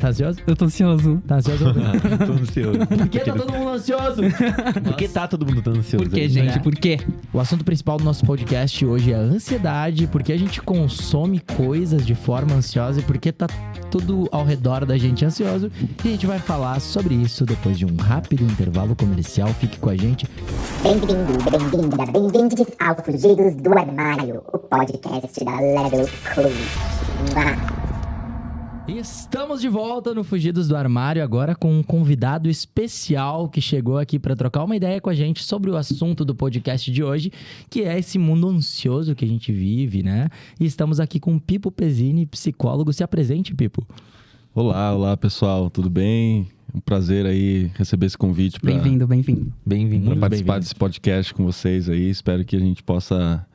Tá ansioso? Eu tô ansioso. Tá ansioso? Tô ansioso. Por que tá todo mundo ansioso? Por que tá todo mundo tão ansioso? Por que, aí? gente? Por quê? O assunto principal do nosso podcast hoje é a ansiedade, porque a gente consome coisas de forma ansiosa e porque tá tudo ao redor da gente ansioso. E a gente vai falar sobre isso depois de um rápido intervalo comercial. Fique com a gente. Bem-vindo, bem-vindos ao Fugidos do Armário, o podcast da Level Coach. Estamos de volta no Fugidos do Armário, agora com um convidado especial que chegou aqui para trocar uma ideia com a gente sobre o assunto do podcast de hoje, que é esse mundo ansioso que a gente vive, né? E estamos aqui com o Pipo Pezzini, psicólogo. Se apresente, Pipo. Olá pessoal, tudo bem? Um prazer aí receber esse convite para Bem-vindo. Bem-vindo. participar desse podcast com vocês aí. Espero que a gente possa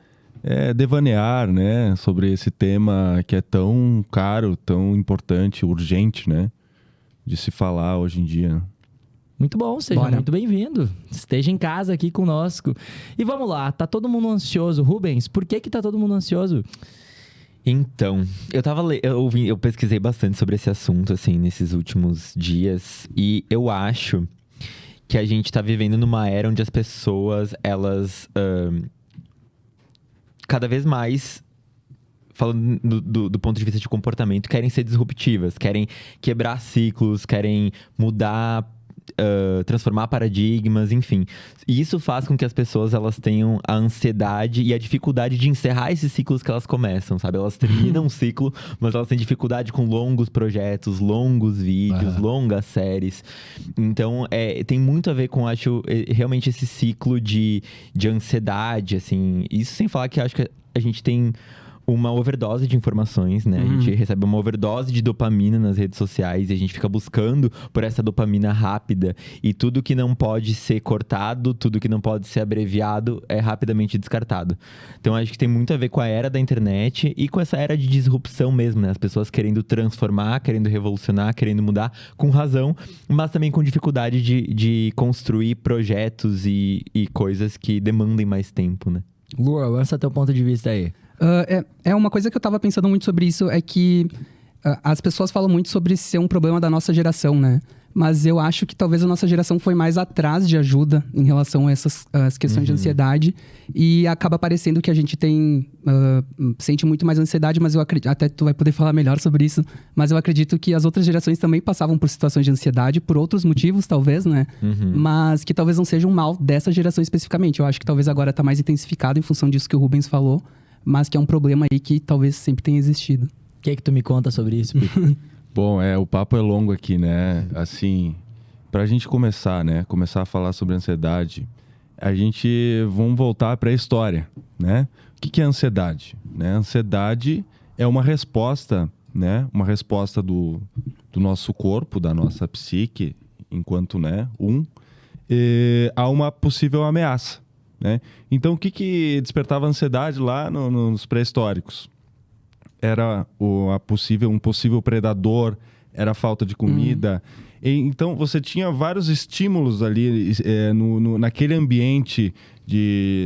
devanear, né, sobre esse tema que é tão caro, tão importante, urgente, né, de se falar hoje em dia. Muito bom, seja Bora. muito bem-vindo. Esteja em casa aqui conosco. E vamos lá, tá todo mundo ansioso. Rubens, por que tá todo mundo ansioso? Então, eu pesquisei bastante sobre esse assunto, assim, nesses últimos dias. E eu acho que a gente tá vivendo numa era onde as pessoas, elas... cada vez mais, falando do ponto de vista de comportamento, querem ser disruptivas, querem quebrar ciclos, querem mudar, transformar paradigmas, enfim. E isso faz com que as pessoas elas tenham a ansiedade e a dificuldade de encerrar esses ciclos que elas começam, sabe? Elas terminam um ciclo, mas elas têm dificuldade com longos projetos, longos vídeos, longas séries. Então, tem muito a ver com, acho, realmente esse ciclo de ansiedade, assim. Isso sem falar que acho que a gente tem uma overdose de informações, né? A gente recebe uma overdose de dopamina nas redes sociais e a gente fica buscando por essa dopamina rápida. E tudo que não pode ser cortado, tudo que não pode ser abreviado é rapidamente descartado. Então, acho que tem muito a ver com a era da internet e com essa era de disrupção mesmo, né? As pessoas querendo transformar, querendo revolucionar, querendo mudar, com razão, mas também com dificuldade de construir projetos e coisas que demandem mais tempo, né? Lua, lança teu ponto de vista aí. É uma coisa que eu tava pensando muito sobre isso, é que as pessoas falam muito sobre ser um problema da nossa geração, né? Mas eu acho que talvez a nossa geração foi mais atrás de ajuda em relação a essas questões de ansiedade. E acaba parecendo que a gente sente muito mais ansiedade, mas eu acredito, até tu vai poder falar melhor sobre isso, mas eu acredito que as outras gerações também passavam por situações de ansiedade, por outros motivos, talvez, né? Mas que talvez não seja um mal dessa geração especificamente. Eu acho que talvez agora tá mais intensificado em função disso que o Rubens falou, mas que é um problema aí que talvez sempre tenha existido. O que tu me conta sobre isso, Pipo? Bom, o papo é longo aqui, né? Assim, pra gente começar a falar sobre ansiedade, vamos voltar para a história, né? O que é ansiedade? Né? Ansiedade é uma resposta, né? Uma resposta do nosso corpo, da nossa psique, enquanto, né? A uma possível ameaça, né? Então, o que despertava ansiedade lá nos pré-históricos? Era um possível predador, era a falta de comida. Então, você tinha vários estímulos ali naquele ambiente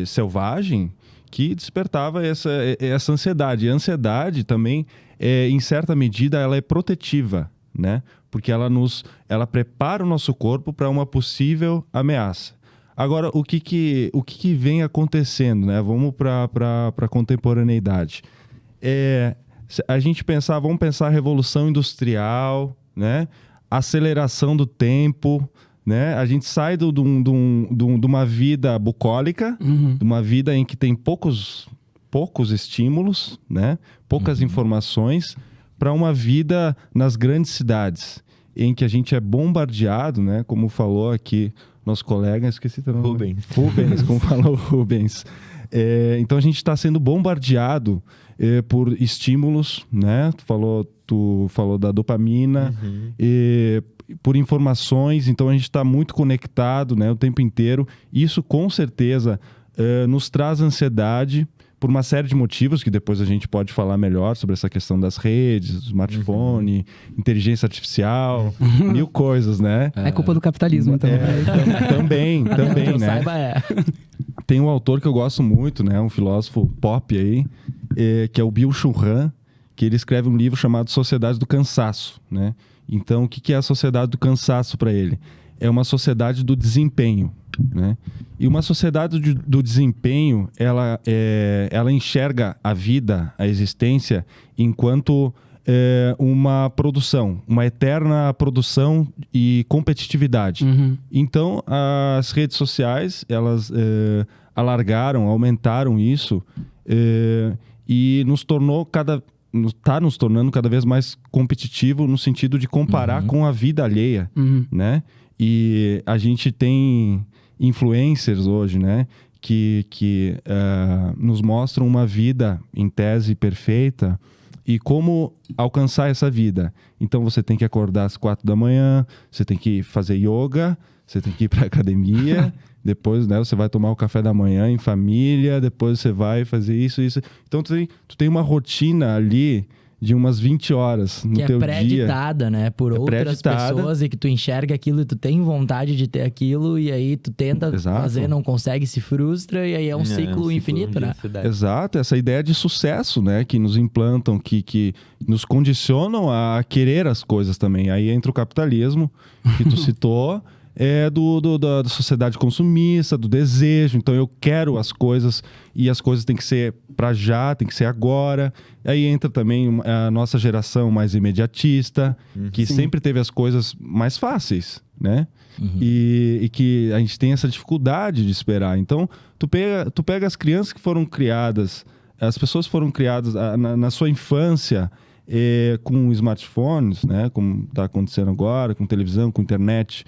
selvagem que despertava essa ansiedade. E a ansiedade também, em certa medida, ela é protetiva, né? Porque ela prepara o nosso corpo para uma possível ameaça. Agora, o que vem acontecendo, né? Vamos para a contemporaneidade. Vamos pensar a revolução industrial, né? Aceleração do tempo, né? A gente sai de uma vida bucólica, de uma vida em que tem poucos estímulos, né? Poucas informações, para uma vida nas grandes cidades, em que a gente é bombardeado, né? Como falou aqui nosso colega, esqueci teu nome. Rubens, como falou o Rubens. Então a gente está sendo bombardeado por estímulos, né? Tu falou da dopamina, por informações. Então a gente está muito conectado, né, o tempo inteiro. Isso com certeza nos traz ansiedade por uma série de motivos que depois a gente pode falar melhor sobre essa questão das redes, do smartphone, inteligência artificial, mil coisas, né? É culpa do capitalismo, então. Também, né? Saiba, Tem um autor que eu gosto muito, né? Um filósofo pop aí, que é o Byung-Chul Han, que ele escreve um livro chamado Sociedade do Cansaço, né? Então, o que é a sociedade do cansaço para ele? É uma sociedade do desempenho, né? E uma sociedade do desempenho, ela enxerga a vida, a existência, enquanto uma produção, uma eterna produção e competitividade. Então, as redes sociais, elas aumentaram isso e está nos tornando cada vez mais competitivo no sentido de comparar com a vida alheia, né? E a gente tem influencers hoje, né? Que nos mostram uma vida, em tese, perfeita. E como alcançar essa vida? Então, você tem que acordar às 4 da manhã, você tem que fazer yoga, você tem que ir para academia, depois, né, você vai tomar o café da manhã em família, depois você vai fazer isso. Então, tu tem uma rotina ali de umas 20 horas no teu dia. Que é pré-ditada, né? Por outras pessoas, e que tu enxerga aquilo e tu tem vontade de ter aquilo, e aí tu tenta fazer, não consegue, se frustra, e aí é um ciclo infinito, né? Exato, essa ideia de sucesso, né? Que nos implantam, que nos condicionam a querer as coisas também. Aí entra o capitalismo, que tu citou, da sociedade consumista, do desejo. Então eu quero as coisas, e as coisas têm que ser para já, tem que ser agora. Aí entra também a nossa geração mais imediatista, que sempre teve as coisas mais fáceis, né? E que a gente tem essa dificuldade de esperar. Então, tu pega as crianças que foram criadas, as pessoas foram criadas na sua infância com smartphones, né? Como está acontecendo agora, com televisão, com internet.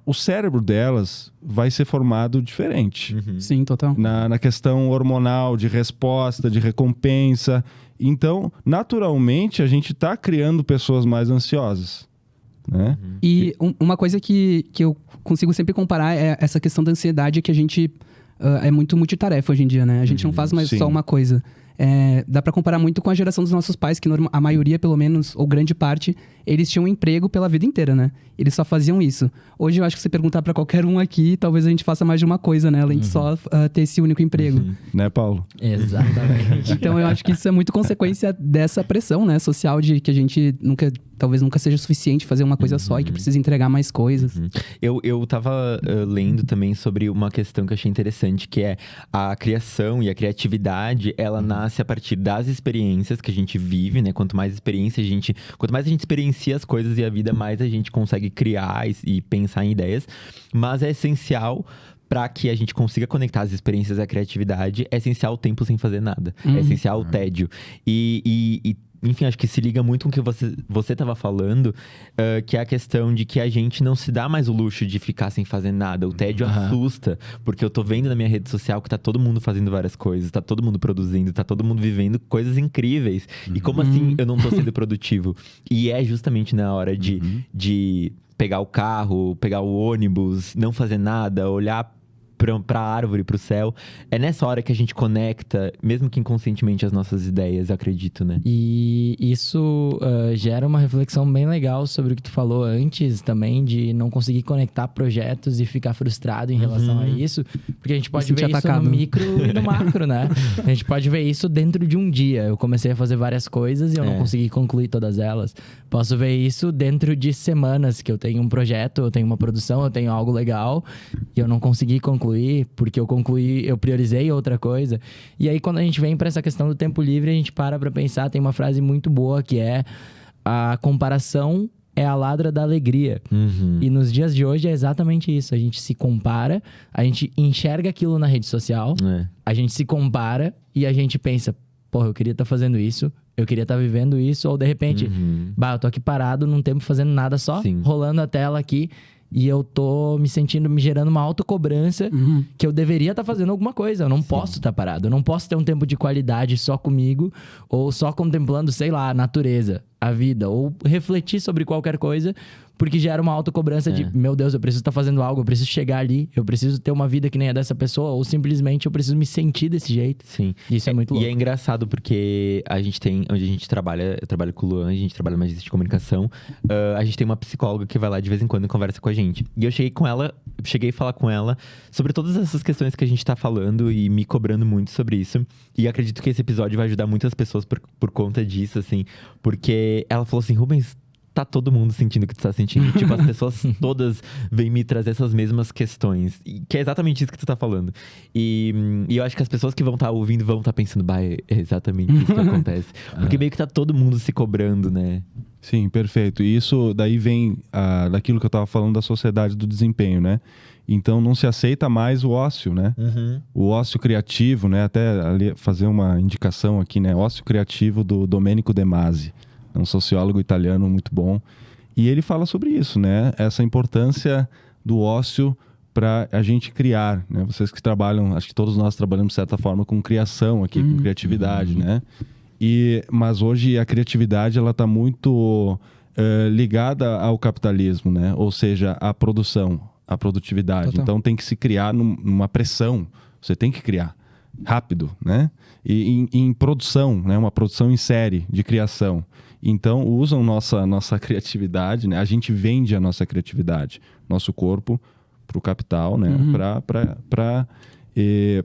O cérebro delas vai ser formado diferente. Sim, total. Na questão hormonal, de resposta, de recompensa. Então, naturalmente, a gente está criando pessoas mais ansiosas, né? E uma coisa que eu consigo sempre comparar é essa questão da ansiedade, que a gente é muito multitarefa hoje em dia, né? A gente não faz mais só uma coisa. Dá pra comparar muito com a geração dos nossos pais, que a maioria, pelo menos, ou grande parte, eles tinham um emprego pela vida inteira, né? Eles só faziam isso. Hoje eu acho que se perguntar pra qualquer um aqui, talvez a gente faça mais de uma coisa, né? Além de só ter esse único emprego. Né, Paulo? Exatamente. Então eu acho que isso é muito consequência dessa pressão, né? Social, de que a gente talvez nunca seja suficiente fazer uma coisa só e que precisa entregar mais coisas. Eu tava lendo também sobre uma questão que eu achei interessante, que é a criação e a criatividade, ela nasce a partir das experiências que a gente vive, né? Quanto mais a gente experiencia as coisas e a vida, mais a gente consegue criar e pensar em ideias. Mas é essencial, para que a gente consiga conectar as experiências à criatividade, é essencial o tempo sem fazer nada. É essencial o tédio. Enfim, acho que se liga muito com o que você estava falando, que é a questão de que a gente não se dá mais o luxo de ficar sem fazer nada. O tédio assusta, porque eu tô vendo na minha rede social que tá todo mundo fazendo várias coisas, tá todo mundo produzindo, tá todo mundo vivendo coisas incríveis. E como assim eu não tô sendo produtivo? E é justamente na hora de pegar o carro, pegar o ônibus, não fazer nada, olhar pra árvore, pro céu. É nessa hora que a gente conecta, mesmo que inconscientemente, as nossas ideias, eu acredito, né? E isso gera uma reflexão bem legal sobre o que tu falou antes também, de não conseguir conectar projetos e ficar frustrado em relação a isso. Porque a gente pode ver isso no micro e no macro, né? A gente pode ver isso dentro de um dia. Eu comecei a fazer várias coisas e eu não consegui concluir todas elas. Posso ver isso dentro de semanas, que eu tenho um projeto, eu tenho uma produção, eu tenho algo legal e eu não consegui concluir, porque eu priorizei outra coisa. E aí, quando a gente vem para essa questão do tempo livre, a gente para pensar. Tem uma frase muito boa que é: a comparação é a ladra da alegria. E nos dias de hoje é exatamente isso. A gente se compara, a gente enxerga aquilo na rede social, a gente se compara e a gente pensa: porra, eu queria estar fazendo isso, eu queria estar vivendo isso. Ou de repente, eu tô aqui parado num tempo fazendo nada só, rolando a tela aqui. E eu tô me gerando uma autocobrança que eu deveria estar fazendo alguma coisa. Eu não posso estar parado. Eu não posso ter um tempo de qualidade só comigo, ou só contemplando, sei lá, a natureza, a vida, ou refletir sobre qualquer coisa, porque gera uma autocobrança de: meu Deus, eu preciso estar fazendo algo, eu preciso chegar ali, eu preciso ter uma vida que nem a dessa pessoa, ou simplesmente eu preciso me sentir desse jeito. Sim. Isso é muito louco. E é engraçado porque a gente tem, onde a gente trabalha, eu trabalho com o Luan, a gente trabalha na agência de comunicação, a gente tem uma psicóloga que vai lá de vez em quando e conversa com a gente. E eu cheguei com ela cheguei a falar com ela sobre todas essas questões que a gente tá falando e me cobrando muito sobre isso. E acredito que esse episódio vai ajudar muitas pessoas por conta disso, assim. Porque ela falou assim, Rubens, tá todo mundo sentindo o que tu tá sentindo. Tipo, as pessoas todas vêm me trazer essas mesmas questões. E que é exatamente isso que tu tá falando. E eu acho que as pessoas que vão estar ouvindo vão estar pensando, bah, é exatamente isso que acontece. Porque meio que tá todo mundo se cobrando, né? Sim, perfeito. E isso daí vem daquilo que eu estava falando da sociedade do desempenho, né? Então não se aceita mais o ócio, né? O ócio criativo, né? Até ali fazer uma indicação aqui, né? Ócio criativo do Domenico De Masi, um sociólogo italiano muito bom. E ele fala sobre isso, né? Essa importância do ócio para a gente criar, né? Vocês que trabalham, acho que todos nós trabalhamos de certa forma com criação aqui, com criatividade, né? Mas hoje a criatividade ela está muito ligada ao capitalismo, né? Ou seja, à produção, à produtividade. Total. Então tem que se criar numa pressão. Você tem que criar rápido, né? E em produção, né? Uma produção em série de criação. Então usam nossa criatividade, né? A gente vende a nossa criatividade, nosso corpo para o capital, né?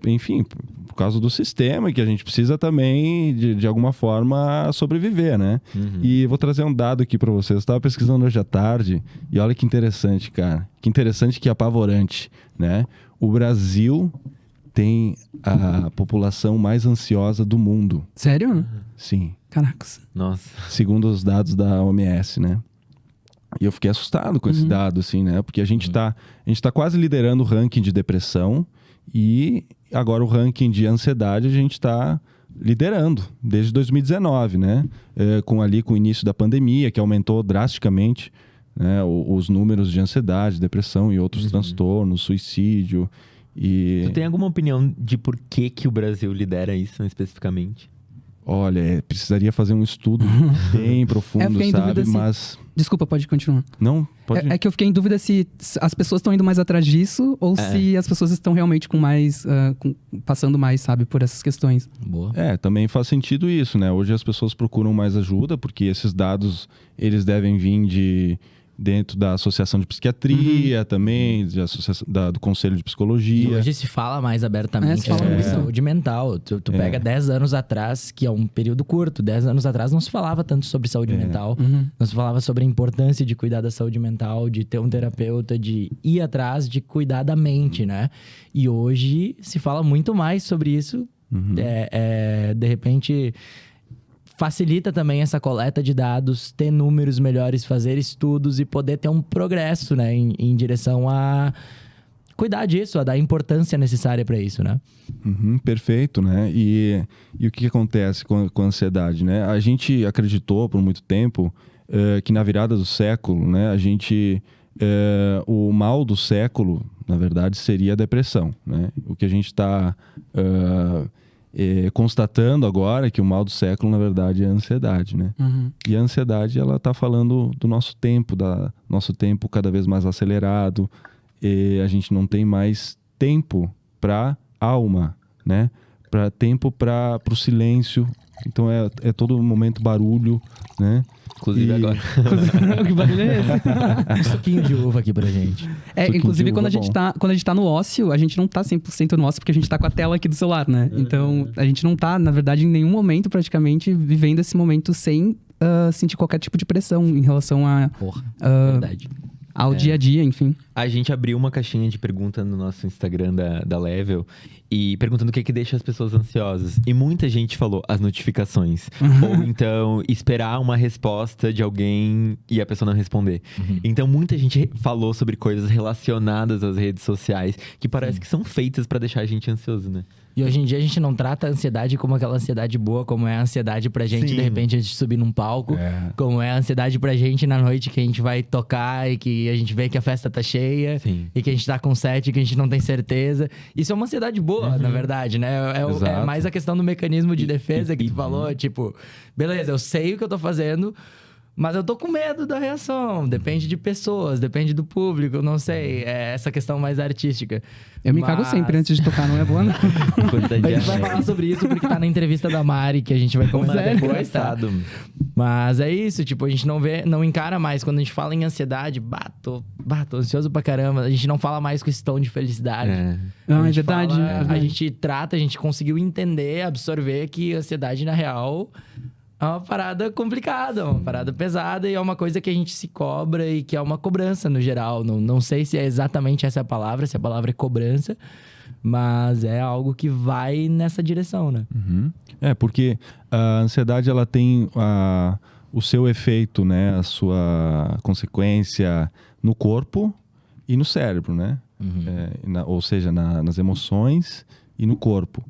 Enfim, por causa do sistema que a gente precisa também, de alguma forma, sobreviver, né? E vou trazer um dado aqui para vocês. Eu estava pesquisando hoje à tarde e olha que interessante, cara. Que interessante, que apavorante, né? O Brasil tem a população mais ansiosa do mundo. Sério? Sim, Caracas. Nossa. segundo os dados da OMS, né? E eu fiquei assustado com esse dado, assim, né? Porque a gente tá quase liderando o ranking de depressão e agora o ranking de ansiedade a gente está liderando desde 2019, né? Com o início da pandemia, que aumentou drasticamente, né? Os números de ansiedade, depressão e outros transtornos, suicídio. Tu tem alguma opinião de por que o Brasil lidera isso especificamente? Olha, precisaria fazer um estudo bem profundo, fiquei em sabe? dúvida se- Mas... Desculpa, pode continuar. Não, pode... É que eu fiquei em dúvida se as pessoas estão indo mais atrás disso ou se as pessoas estão realmente com mais. Passando mais, sabe, por essas questões. Boa. Também faz sentido isso, né? Hoje as pessoas procuram mais ajuda, porque esses dados, eles devem vir dentro da Associação de Psiquiatria também, do Conselho de E Psicologia. hoje se fala mais abertamente se fala sobre muito. saúde mental. Tu pega 10 anos atrás, que é um período curto, 10 anos atrás não se falava tanto sobre saúde mental. Não se falava sobre a importância de cuidar da saúde mental, de ter um terapeuta, de ir atrás, de cuidar da mente, né? E hoje se fala muito mais sobre isso. De repente... facilita também essa coleta de dados, ter números melhores, fazer estudos e poder ter um progresso, né? Em direção a cuidar disso, a dar a importância necessária para isso, né? Perfeito, né? E o que acontece com a ansiedade, né? A gente acreditou por muito tempo que na virada do século, né? O mal do século, na verdade, seria a depressão, né? O que a gente está... constatando agora que o mal do século, na verdade, é a ansiedade, né? E a ansiedade, ela tá falando do nosso tempo, nosso tempo cada vez mais acelerado. A gente não tem mais tempo para alma, né? Tempo para o silêncio. Então é todo momento barulho, né? Inclusive agora. Que barulho é esse? Um suquinho de uva aqui pra gente. Suquinho Inclusive, de quando a uva gente bom. quando a gente tá no ócio, a gente não tá 100% no ócio, porque a gente tá com a tela aqui do celular, né? Então, a gente não tá, na verdade, em nenhum momento, praticamente, vivendo esse momento sem sentir qualquer tipo de pressão em relação Porra, verdade. ao dia a dia, enfim. A gente abriu uma caixinha de pergunta no nosso Instagram da Level e perguntando o que deixa as pessoas ansiosas. E muita gente falou as notificações. Ou então esperar uma resposta de alguém e a pessoa não responder. Então muita gente falou sobre coisas relacionadas às redes sociais que parece que são feitas pra deixar a gente ansioso, né? E hoje em dia a gente não trata a ansiedade como aquela ansiedade boa, como é a ansiedade pra gente, Sim. de repente, antes de subir num palco. Como é a ansiedade pra gente na noite que a gente vai tocar e que a gente vê que a festa tá cheia. Sim. E que a gente tá com sete, que a gente não tem certeza. Isso é uma ansiedade boa, na verdade, né? É Exato. mais a questão do mecanismo de defesa que tu falou. Tipo, beleza, eu sei o que eu tô fazendo, Mas eu tô com medo da reação. Depende de pessoas, depende do público, não sei. É essa questão mais artística. Eu me cago sempre antes de tocar, não é boa, não. Quantidade A de gente vai falar sobre isso porque tá na entrevista da Mari, que a gente vai comentar Sério? depois, tá? Engraçado. Mas é isso, tipo, a gente não encara mais. Quando a gente fala em ansiedade, tô ansioso pra caramba. A gente não fala mais com esse tom de felicidade. É. Não, A é gente verdade. fala- é verdade. A gente trata, a gente conseguiu entender, absorver que a ansiedade, na real, é uma parada complicada, uma parada pesada e é uma coisa que a gente se cobra e que é uma cobrança no geral. Não sei se é exatamente essa a palavra, se a palavra é cobrança, mas é algo que vai nessa direção, né? Uhum. Porque a ansiedade ela tem o seu efeito, né? A sua consequência no corpo e no cérebro, né? Ou seja, nas emoções e no corpo.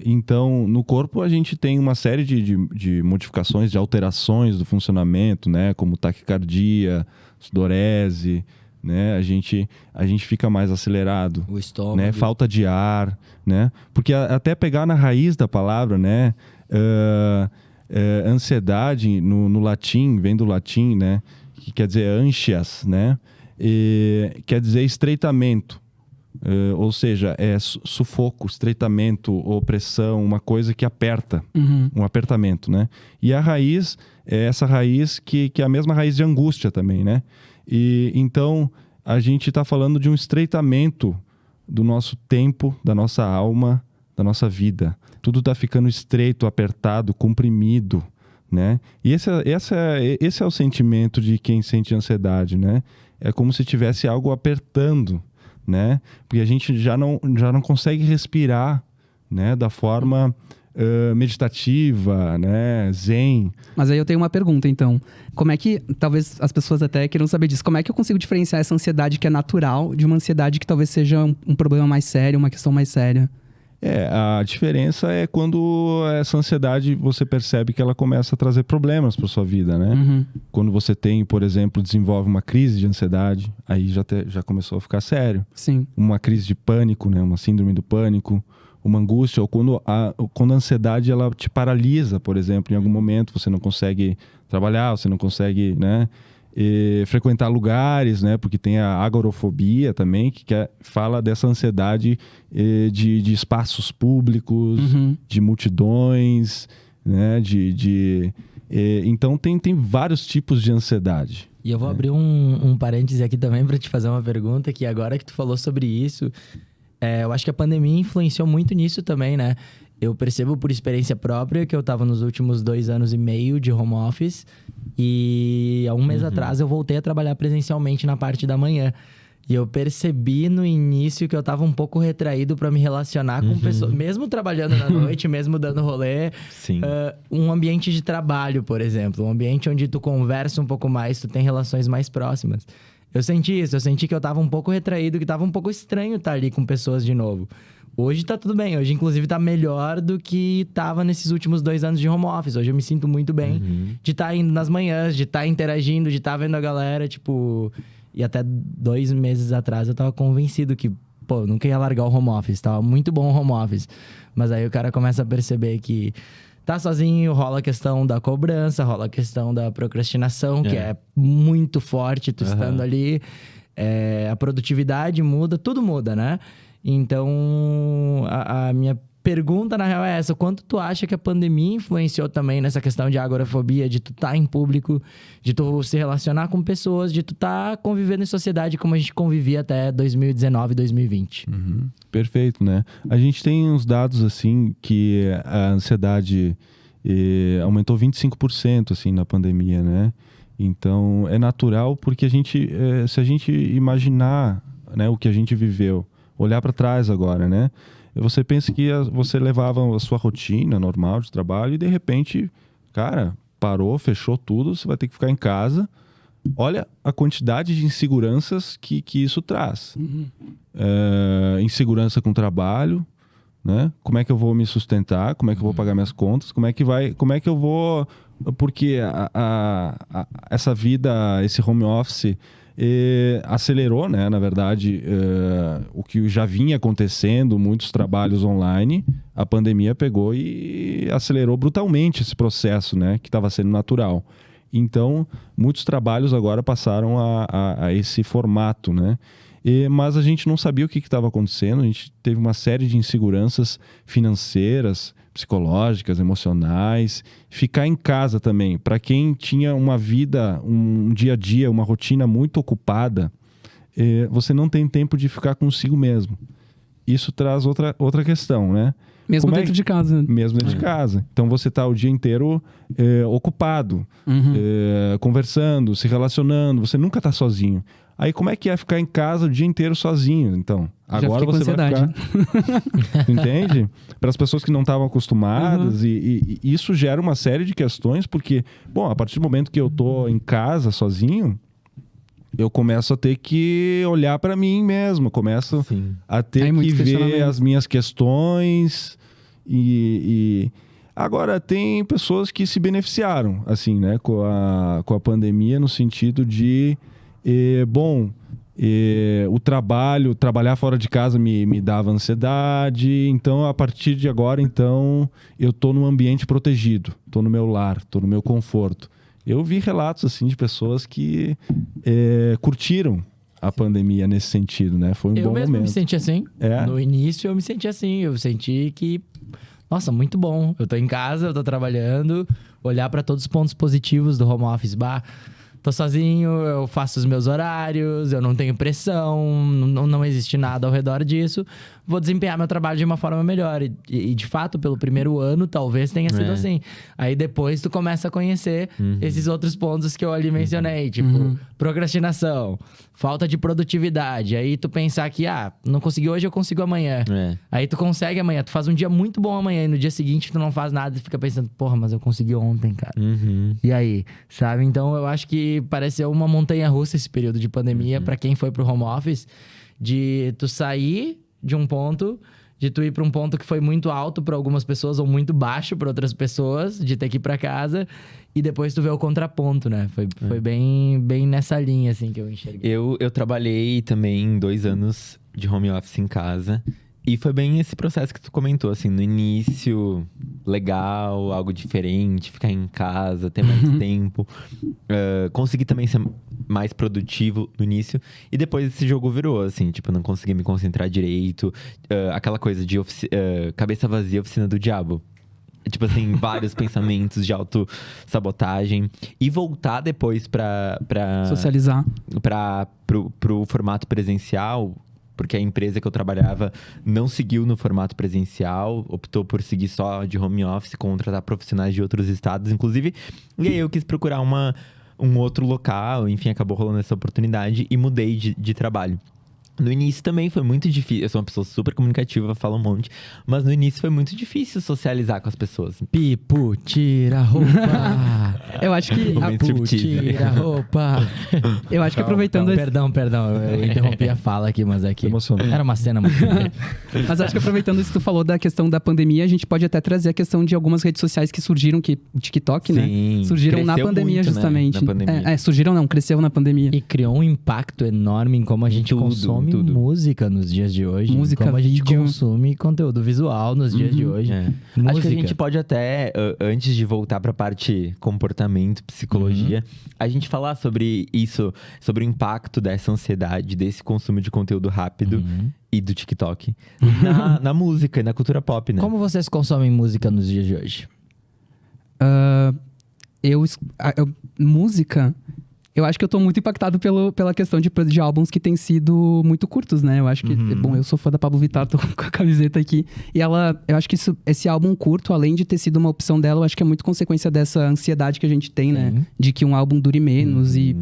Então, no corpo a gente tem uma série de modificações, de alterações do funcionamento, né? Como taquicardia, sudorese, né? A gente fica mais acelerado, O estômago. né? Falta de ar, né? Porque até pegar na raiz da palavra, né? Ansiedade no latim, vem do latim, né? Que quer dizer ansias, né? Quer dizer estreitamento. Ou seja, é sufoco, estreitamento, opressão, uma coisa que aperta, um apertamento, né? E a raiz é essa raiz que é a mesma raiz de angústia também, né? E então a gente está falando de um estreitamento do nosso tempo, da nossa alma, da nossa vida. Tudo está ficando estreito, apertado, comprimido, né? E esse é o sentimento de quem sente ansiedade, né? É como se tivesse algo apertando, né? Porque a gente já não consegue respirar, né? Da forma meditativa, né? Zen. Mas aí eu tenho uma pergunta, então. Como é que, talvez as pessoas até queiram saber disso, como é que eu consigo diferenciar essa ansiedade que é natural de uma ansiedade que talvez seja um problema mais sério, uma questão mais séria? A diferença é quando essa ansiedade você percebe que ela começa a trazer problemas para sua vida, né? Quando você tem, por exemplo, desenvolve uma crise de ansiedade, aí já começou a ficar sério. Sim. Uma crise de pânico, né? Uma síndrome do pânico, uma angústia, ou quando a ansiedade ela te paralisa, por exemplo, em algum momento você não consegue trabalhar, você não consegue, né? Frequentar lugares, né? Porque tem a agorafobia também, que fala dessa ansiedade de espaços públicos, de multidões, né? Então tem vários tipos de ansiedade. E eu vou abrir um parêntese aqui também para te fazer uma pergunta, que agora que tu falou sobre isso, eu acho que a pandemia influenciou muito nisso também, né? Eu percebo por experiência própria que eu tava nos últimos 2 anos e meio de home office e há um mês atrás eu voltei a trabalhar presencialmente na parte da manhã. E eu percebi no início que eu tava um pouco retraído para me relacionar com pessoas, mesmo trabalhando na noite, mesmo dando rolê. Sim. Um ambiente de trabalho, por exemplo, um ambiente onde tu conversa um pouco mais, tu tem relações mais próximas. Eu senti isso, eu senti que eu tava um pouco retraído, que tava um pouco estranho estar ali com pessoas de novo. Hoje tá tudo bem, hoje inclusive tá melhor do que tava nesses últimos 2 anos de home office. Hoje eu me sinto muito bem de estar indo nas manhãs, de estar interagindo, de estar vendo a galera, tipo... E até 2 meses atrás eu tava convencido que, pô, nunca ia largar o home office, tava muito bom o home office. Mas aí o cara começa a perceber que tá sozinho, rola a questão da cobrança, rola a questão da procrastinação, que é muito forte, tu estando ali. A produtividade muda, tudo muda, né? Então, a minha pergunta, na real, é essa. Quanto tu acha que a pandemia influenciou também nessa questão de agorafobia, de tu estar em público, de tu se relacionar com pessoas, de tu estar convivendo em sociedade como a gente convivia até 2019, 2020? Perfeito, né? A gente tem uns dados, assim, que a ansiedade aumentou 25%, assim, na pandemia, né? Então, é natural porque a gente, se a gente imaginar, né, o que a gente viveu, olhar para trás agora, né? Você pensa que você levava a sua rotina normal de trabalho e de repente, cara, parou, fechou tudo, você vai ter que ficar em casa. Olha a quantidade de inseguranças que isso traz. Insegurança com o trabalho, né? Como é que eu vou me sustentar? Como é que eu vou pagar minhas contas? Como é que eu vou... Porque essa vida, esse home office... acelerou, né, na verdade, o que já vinha acontecendo, muitos trabalhos online, a pandemia pegou e acelerou brutalmente esse processo, né, que estava sendo natural. Então, muitos trabalhos agora passaram a esse formato, né? Mas a gente não sabia o que estava acontecendo, a gente teve uma série de inseguranças financeiras, psicológicas, emocionais. Ficar em casa também, para quem tinha uma vida, um dia a dia, uma rotina muito ocupada, você não tem tempo de ficar consigo mesmo. Isso traz outra questão, né? Mesmo dentro de casa. Mesmo dentro de casa. Então você está o dia inteiro ocupado, conversando, se relacionando. Você nunca está sozinho. Aí como é que é ficar em casa o dia inteiro sozinho? Então, agora você vai ficar... Entende? Para as pessoas que não estavam acostumadas. E isso gera uma série de questões, porque, bom, a partir do momento que eu tô em casa sozinho, eu começo a ter que olhar para mim mesmo, começo a ter que ver as minhas questões e agora tem pessoas que se beneficiaram, assim, né, com a pandemia, no sentido de, trabalhar fora de casa me dava ansiedade, então a partir de agora, então, eu tô num ambiente protegido, tô no meu lar, tô no meu conforto. Eu vi relatos, assim, de pessoas que curtiram a pandemia nesse sentido, né? Foi um bom momento. Eu mesmo me senti assim. No início eu me senti assim. Eu senti que, nossa, muito bom. Eu tô em casa, eu tô trabalhando. Olhar para todos os pontos positivos do home office. Tô sozinho, eu faço os meus horários, eu não tenho pressão, não existe nada ao redor disso. Vou desempenhar meu trabalho de uma forma melhor. E de fato, pelo primeiro ano, talvez tenha sido assim. Aí depois tu começa a conhecer esses outros pontos que eu ali mencionei. Tipo, procrastinação, falta de produtividade. Aí tu pensar que, não consegui hoje, eu consigo amanhã. Aí tu consegue amanhã. Tu faz um dia muito bom amanhã e no dia seguinte tu não faz nada e fica pensando, porra, mas eu consegui ontem, cara. E aí, sabe? Então eu acho que pareceu uma montanha-russa esse período de pandemia pra quem foi pro home office. De tu sair de um ponto, de tu ir pra um ponto que foi muito alto pra algumas pessoas ou muito baixo pra outras pessoas, de ter que ir pra casa, e depois tu vê o contraponto, né? Foi bem nessa linha, assim, que eu enxerguei. Eu trabalhei também 2 anos de home office em casa. E foi bem esse processo que tu comentou, assim, no início, legal, algo diferente, ficar em casa, ter mais tempo. Consegui também ser mais produtivo no início. E depois esse jogo virou, assim, tipo, não consegui me concentrar direito. Aquela coisa de cabeça vazia, oficina do diabo. Tipo assim, vários pensamentos de autossabotagem. E voltar depois pra socializar. Pro formato presencial... Porque a empresa que eu trabalhava não seguiu no formato presencial, optou por seguir só de home office, contratar profissionais de outros estados, inclusive. E aí eu quis procurar um outro local, enfim, acabou rolando essa oportunidade e mudei de trabalho. No início também foi muito difícil. Eu sou uma pessoa super comunicativa, falo um monte. Mas no início foi muito difícil socializar com as pessoas. Pipo, tira a roupa. Eu acho que... Pipo, tira a roupa. Eu acho que aproveitando... Perdão. Eu interrompi a fala aqui, mas aqui... Era uma cena muito... Mas acho que aproveitando isso que tu falou da questão da pandemia, a gente pode até trazer a questão de algumas redes sociais que surgiram, o TikTok, Sim, né? Surgiram na pandemia, muito, justamente. Né? Na pandemia. Surgiram não, cresceu na pandemia. E criou um impacto enorme em como a gente consome música nos dias de hoje. Música, como a gente vídeo. consome conteúdo visual nos dias de hoje. Acho que a gente pode até, antes de voltar pra parte comportamento, psicologia, a gente falar sobre isso, sobre o impacto dessa ansiedade, desse consumo de conteúdo rápido e do TikTok na música e na cultura pop, né? Como vocês consomem música nos dias de hoje? Música... Eu acho que eu tô muito impactado pela questão de álbuns que têm sido muito curtos, né? Eu acho que... Bom, eu sou fã da Pablo Vittar, tô com a camiseta aqui. E eu acho que esse álbum curto, além de ter sido uma opção dela, eu acho que é muito consequência dessa ansiedade que a gente tem, né? De que um álbum dure menos e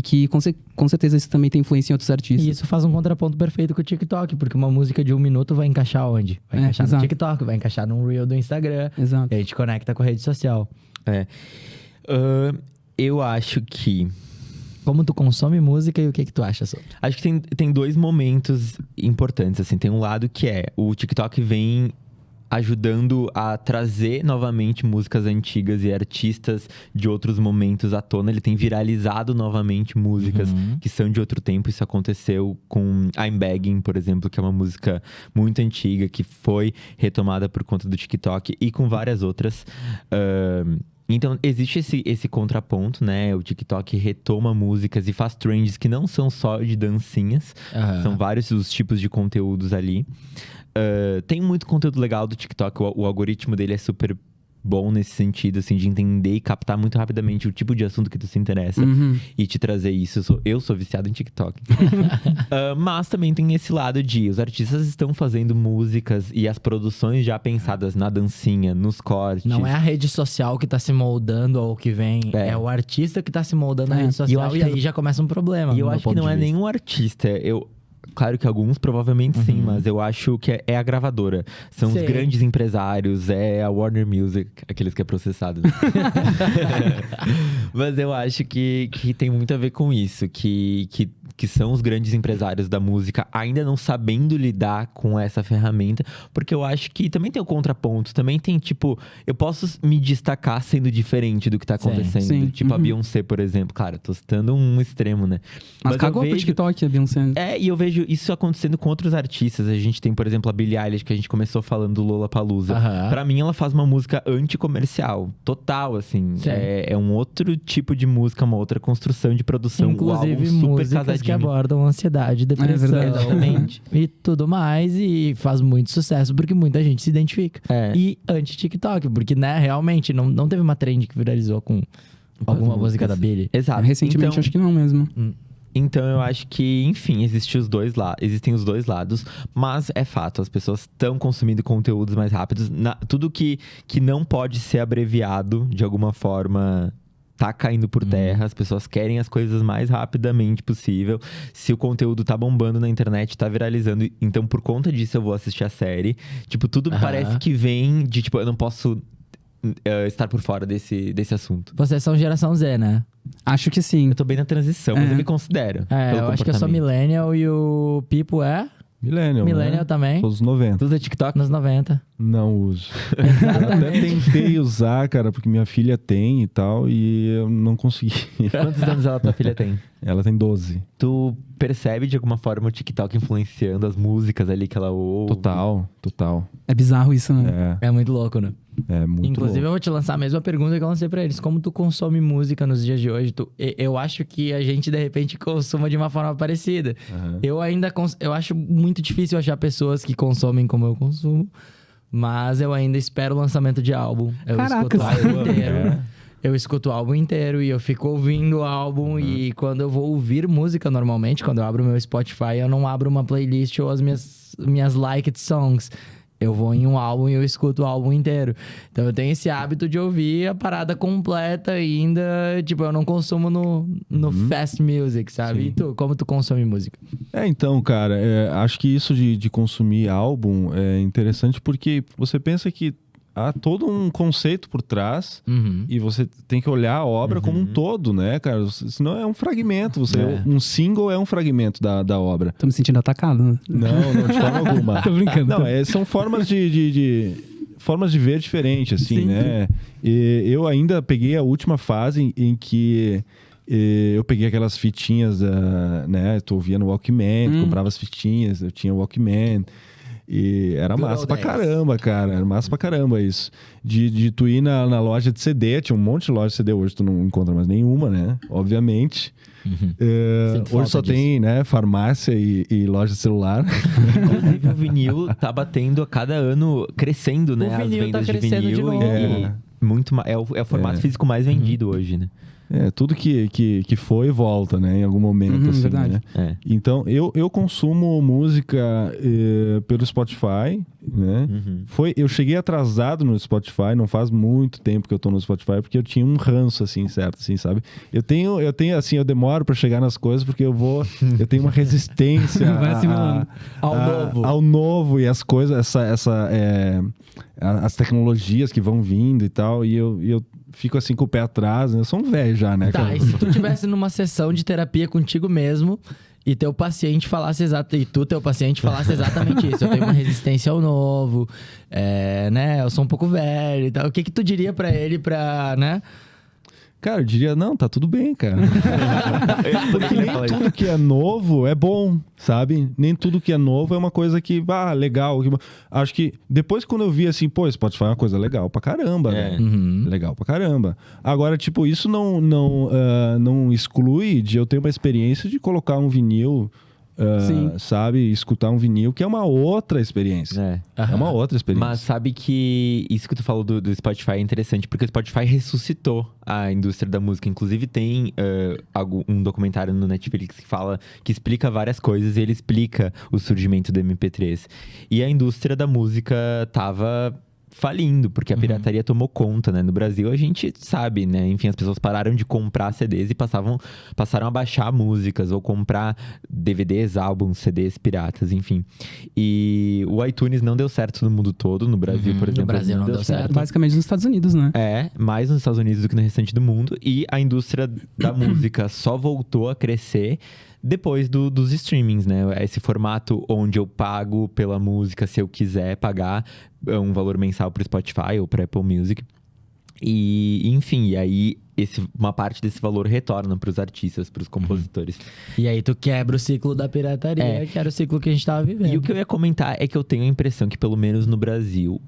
que, com certeza, isso também tem influência em outros artistas. E isso faz um contraponto perfeito com o TikTok, porque uma música de 1 minuto vai encaixar onde? Vai encaixar no TikTok, vai encaixar num Reel do Instagram. Exato. E a gente conecta com a rede social. Eu acho que... Como tu consome música e o que tu acha sobre? Acho que tem 2 momentos importantes, assim. Tem um lado que o TikTok vem ajudando a trazer novamente músicas antigas e artistas de outros momentos à tona. Ele tem viralizado novamente músicas que são de outro tempo. Isso aconteceu com I'm Begging, por exemplo, que é uma música muito antiga, que foi retomada por conta do TikTok, e com várias outras. Então, existe esse contraponto, né? O TikTok retoma músicas e faz trends que não são só de dancinhas. Aham. São vários os tipos de conteúdos ali. Tem muito conteúdo legal do TikTok. O algoritmo dele é super bom nesse sentido, assim, de entender e captar muito rapidamente o tipo de assunto que tu se interessa e te trazer isso. Eu sou viciado em TikTok. Mas também tem esse lado de os artistas estão fazendo músicas e as produções já pensadas na dancinha, nos cortes. Não é a rede social que tá se moldando ao que vem, é o artista que tá se moldando na rede social e aí já começa um problema. E eu acho que não é nenhum artista. Claro que alguns provavelmente sim, mas eu acho que é a gravadora. São os grandes empresários, é a Warner Music, aqueles que é processado. Mas eu acho que tem muito a ver com isso, que são os grandes empresários da música ainda não sabendo lidar com essa ferramenta, porque eu acho que também tem o contraponto, também tem tipo, eu posso me destacar sendo diferente do que tá acontecendo. Sim. Tipo a Beyoncé, por exemplo. Claro, tô citando um extremo, né? Mas cagou eu pro TikTok, a Beyoncé. E eu vejo isso acontecendo com outros artistas. A gente tem, por exemplo, a Billie Eilish, que a gente começou falando do Lollapalooza. Pra mim, ela faz uma música anticomercial. Total, assim. É um outro tipo de música, uma outra construção de produção. Inclusive, super músicas casadinho. que abordam ansiedade, depressão. Exatamente. E tudo mais. E faz muito sucesso, porque muita gente se identifica. É. E anti-TikTok, porque, né, realmente, não teve uma trend que viralizou com alguma música da Billie. Exato. Recentemente, Então, acho que não mesmo. Então eu acho que, enfim, existem os dois lados, mas é fato, as pessoas estão consumindo conteúdos mais rápidos. Tudo que não pode ser abreviado de alguma forma tá caindo por terra, as pessoas querem as coisas mais rapidamente possível. Se o conteúdo tá bombando na internet, tá viralizando, então por conta disso eu vou assistir a série. Tipo, tudo parece que vem de, tipo, eu não posso estar por fora desse assunto. Vocês são geração Z, né? Acho que sim. Eu tô bem na transição, mas eu me considero. Eu acho que eu sou millennial e o Pipo é? Millennial, Millennial né? também. Sou dos 90. Tu usa TikTok? Nos 90. Não uso. Eu até tentei usar, cara, porque minha filha tem e tal, e eu não consegui. Quantos anos tua filha tem? Ela tem 12. Tu percebe de alguma forma o TikTok influenciando as músicas ali que ela ouve? Total. É bizarro isso, né? É muito louco, né? É muito Inclusive, louco. eu vou te lançar a mesma pergunta que eu lancei pra eles. Como tu consome música nos dias de hoje? Eu acho que a gente, de repente, consuma de uma forma parecida. Eu ainda... Eu acho muito difícil achar pessoas que consomem como eu consumo. Mas eu ainda espero o lançamento de álbum. Eu escuto o álbum inteiro. Eu escuto o álbum inteiro e eu fico ouvindo o álbum. E quando eu vou ouvir música, normalmente, quando eu abro meu Spotify, eu não abro uma playlist ou as minhas liked songs. Eu vou em um álbum e eu escuto o álbum inteiro. Então eu tenho esse hábito de ouvir a parada completa ainda. Tipo, eu não consumo no fast music, sabe? Sim. E tu, como tu consome música? Então, cara, acho que isso de consumir álbum é interessante porque você pensa que há todo um conceito por trás e você tem que olhar a obra como um todo, né, cara? Senão é um fragmento. Um single é um fragmento da obra. Tô me sentindo atacado, né? Não, de forma alguma. Tô brincando. Não, são formas formas de ver diferente, assim, né? E eu ainda peguei a última fase em que eu peguei aquelas fitinhas, né? Tu ouvia no Walkman, comprava as fitinhas, eu tinha o Walkman. E era massa pra caramba, cara. Era massa pra caramba isso. De tu ir na loja de CD, tinha um monte de loja de CD. Hoje tu não encontra mais nenhuma, né? Obviamente. Hoje só tem, né, farmácia e loja de celular. Inclusive o vinil tá batendo a cada ano, crescendo, né? As vendas de vinil. De novo. É o formato físico mais vendido hoje, né? Tudo que foi volta, né? Em algum momento, assim, verdade. né? Então, eu consumo música pelo Spotify, né? Eu cheguei atrasado no Spotify, não faz muito tempo que eu tô no Spotify, porque eu tinha um ranço, assim, certo? Assim, sabe? Eu tenho, assim, eu demoro pra chegar nas coisas, porque eu tenho uma resistência ao novo e as coisas, as tecnologias que vão vindo e tal, e eu fico assim com o pé atrás, né? Eu sou um velho já, né? Tá, e se tu tivesse numa sessão de terapia contigo mesmo e teu paciente falasse exatamente isso, eu tenho uma resistência ao novo, né? Eu sou um pouco velho e tal. O que tu diria pra ele né? Cara, eu diria, não, tá tudo bem, cara. Porque nem tudo que é novo é bom, sabe? Nem tudo que é novo é uma coisa que, legal. Acho que depois quando eu vi assim, pô, Spotify é uma coisa legal pra caramba, né? Legal pra caramba. Agora, tipo, isso não exclui de eu ter uma experiência de colocar um vinil, sabe? Escutar um vinil, que é uma outra experiência. É uma outra experiência. Mas sabe que isso que tu falou do Spotify é interessante, porque o Spotify ressuscitou a indústria da música. Inclusive tem um documentário no Netflix que explica várias coisas, e ele explica o surgimento do MP3. E a indústria da música tava falindo, porque a pirataria tomou conta, né? No Brasil, a gente sabe, né? Enfim, as pessoas pararam de comprar CDs e passaram a baixar músicas ou comprar DVDs, álbuns, CDs piratas, enfim. E o iTunes não deu certo no mundo todo. No Brasil, por exemplo, no Brasil não deu certo. Basicamente nos Estados Unidos, né? Mais nos Estados Unidos do que no restante do mundo. E a indústria da música só voltou a crescer depois dos streamings, né? Esse formato onde eu pago pela música, se eu quiser pagar um valor mensal pro Spotify ou pro Apple Music. E, enfim, aí uma parte desse valor retorna pros artistas, pros compositores. E aí tu quebra o ciclo da pirataria, que era o ciclo que a gente tava vivendo. E o que eu ia comentar é que eu tenho a impressão que, pelo menos no Brasil,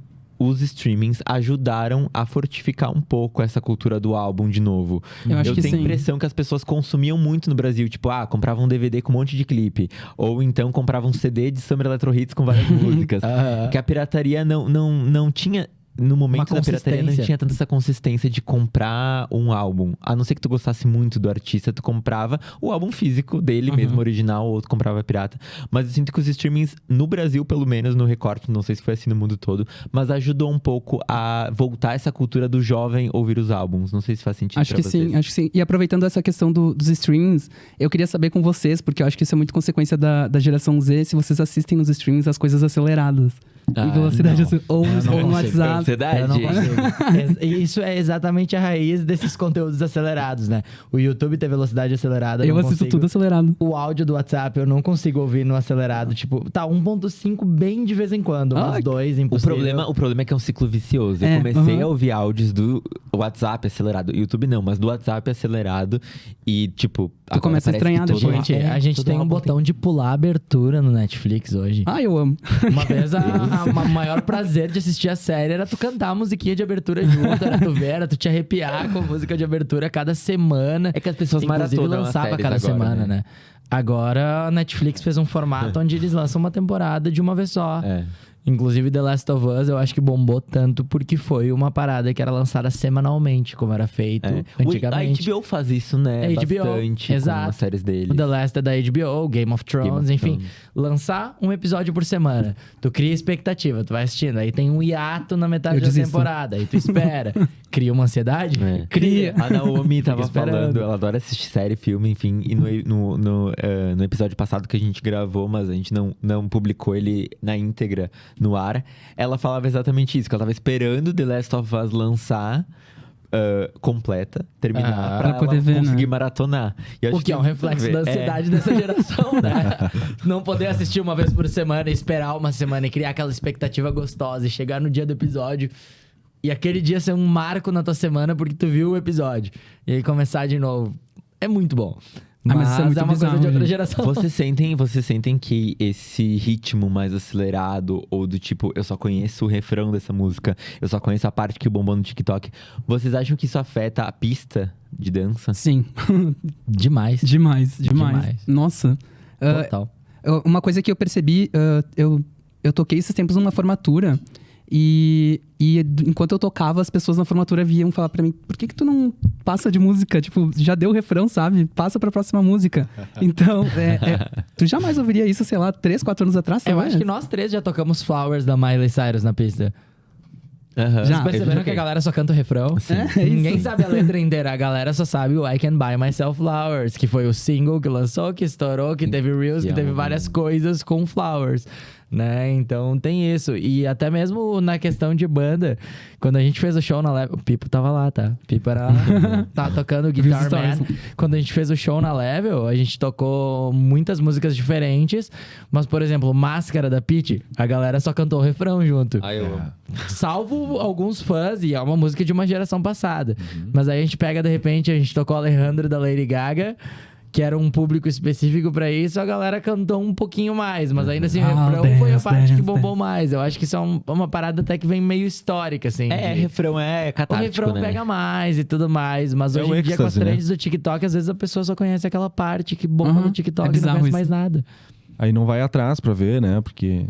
os streamings ajudaram a fortificar um pouco essa cultura do álbum de novo. Eu tenho a impressão que as pessoas consumiam muito no Brasil. Tipo, compravam um DVD com um monte de clipe. Ou então compravam um CD de Summer Electro Hits com várias músicas. Que a pirataria não tinha... No momento da pirataria não tinha tanta essa consistência de comprar um álbum. A não ser que tu gostasse muito do artista, tu comprava o álbum físico dele mesmo, original, ou tu comprava pirata. Mas eu sinto que os streamings, no Brasil, pelo menos, no recorte, não sei se foi assim no mundo todo, mas ajudou um pouco a voltar essa cultura do jovem ouvir os álbuns. Não sei se faz sentido acho que sim. E aproveitando essa questão dos streamings, eu queria saber com vocês, porque eu acho que isso é muito consequência da geração Z, se vocês assistem nos streamings as coisas aceleradas. Em velocidade ou no WhatsApp. Eu não consigo. Isso é exatamente a raiz desses conteúdos acelerados, né? O YouTube tem velocidade acelerada. Eu assisto tudo acelerado. O áudio do WhatsApp eu não consigo ouvir no acelerado. Tipo, 1.5 bem de vez em quando, mas 2 impossível. O problema é que é um ciclo vicioso. Eu comecei a ouvir áudios do WhatsApp acelerado. YouTube não, mas do WhatsApp acelerado. E, tipo... Tu começa a estranhar depois. Gente, a gente tem um botão de pular a abertura no Netflix hoje. Eu amo. Uma vez o maior prazer de assistir a série era tu cantar a musiquinha de abertura junto, era tu ver, era tu te arrepiar com a música de abertura cada semana. É que as pessoas inclusive lançava cada agora, semana, né? Agora a Netflix fez um formato onde eles lançam uma temporada de uma vez só. Inclusive The Last of Us eu acho que bombou tanto porque foi uma parada que era lançada semanalmente, como era feito antigamente. A HBO faz isso, né? Bastante exato. com as séries deles. O The Last é da HBO, Game of Thrones, enfim. Lançar um episódio por semana. Tu cria expectativa, tu vai assistindo. Aí tem um hiato na metade da temporada. Aí tu espera. Cria uma ansiedade? Cria. A Naomi tava falando, ela adora assistir série, filme, enfim. E no episódio passado que a gente gravou, mas a gente não publicou ele na íntegra no ar, ela falava exatamente isso, que ela tava esperando The Last of Us lançar completa, terminar, pra poder ver, conseguir né? maratonar. O que é um reflexo da ansiedade dessa geração, né? Não poder assistir uma vez por semana, esperar uma semana e criar aquela expectativa gostosa e chegar no dia do episódio e aquele dia ser um marco na tua semana porque tu viu o episódio. E aí começar de novo. É muito bom. Mas isso é muito uma bizarro, coisa de outra gente. geração. Vocês sentem que esse ritmo mais acelerado, ou do tipo, eu só conheço o refrão dessa música, eu só conheço a parte que bombou no TikTok, vocês acham que isso afeta a pista de dança? Sim. Demais. Demais. Nossa. Total. Uma coisa que eu percebi, eu toquei esses tempos numa formatura. E enquanto eu tocava, as pessoas na formatura vinham falar pra mim: por que tu não passa de música? Tipo, já deu o refrão, sabe? Passa pra próxima música. Então, tu jamais ouviria isso, sei lá, 3, 4 anos atrás? Eu acho que nós três já tocamos Flowers da Miley Cyrus na pista. Já perceberam que a galera só canta o refrão? Ninguém sabe a letra inteira. A galera só sabe o I Can Buy Myself Flowers, que foi o single que lançou, que estourou, que teve Reels, que teve várias coisas com Flowers. né? Então tem isso. E até mesmo na questão de banda, quando a gente fez o show na Level, o Pipo tava lá, tá? O Pipo era tava tocando Guitar Man. Quando a gente fez o show na Level, a gente tocou muitas músicas diferentes, mas, por exemplo, Máscara da Pitty, a galera só cantou o refrão junto. Ah, eu amo. Salvo alguns fãs, e é uma música de uma geração passada. Mas aí a gente pega, de repente, a gente tocou Alejandro da Lady Gaga, que era um público específico pra isso, a galera cantou um pouquinho mais, mas ainda assim o refrão foi a parte que bombou mais. Eu acho que isso é uma parada até que vem meio histórica, assim. Refrão é O catártico, refrão né? pega mais e tudo mais, mas É hoje o em dia com as êxtase, né? trends do TikTok, às vezes a pessoa só conhece aquela parte que bomba no TikTok e não bizarro conhece isso. mais nada. Aí não vai atrás pra ver, né? Porque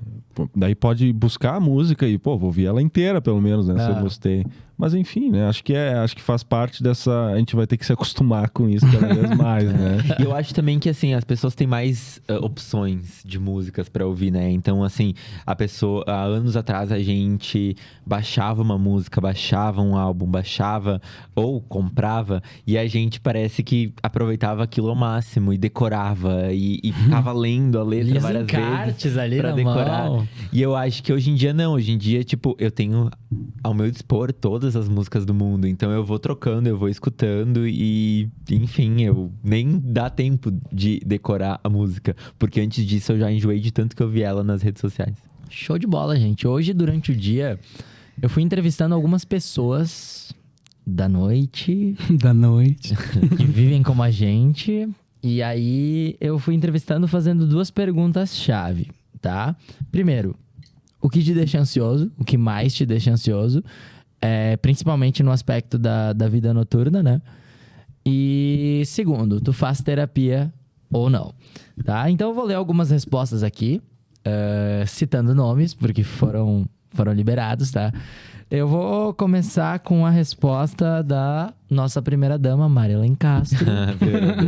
daí pode buscar a música e, pô, vou ouvir ela inteira, pelo menos, né? Se eu gostei. Mas enfim, né? Acho que faz parte dessa... A gente vai ter que se acostumar com isso cada vez mais, né? E eu acho também que, assim, as pessoas têm mais opções de músicas pra ouvir, né? Então, assim, há anos atrás, a gente baixava uma música, baixava um álbum, baixava ou comprava, e a gente parece que aproveitava aquilo ao máximo e decorava e ficava lendo a letra Lia os várias encartes vezes ali pra na decorar. mão. E eu acho que hoje em dia não. Hoje em dia, tipo, eu tenho ao meu dispor todas as músicas do mundo. Então eu vou trocando, eu vou escutando e, enfim, eu nem dá tempo de decorar a música. Porque antes disso eu já enjoei de tanto que eu vi ela nas redes sociais. Show de bola, gente. Hoje, durante o dia, eu fui entrevistando algumas pessoas da noite Da noite. que vivem como a gente. E aí, eu fui entrevistando fazendo 2 perguntas-chave, tá? Primeiro, o que te deixa ansioso? O que mais te deixa ansioso? Principalmente no aspecto da vida noturna, né? E segundo, tu faz terapia ou não, tá? Então eu vou ler algumas respostas aqui, citando nomes, porque foram liberados, tá? Eu vou começar com a resposta da nossa primeira dama, Marilyn Castro.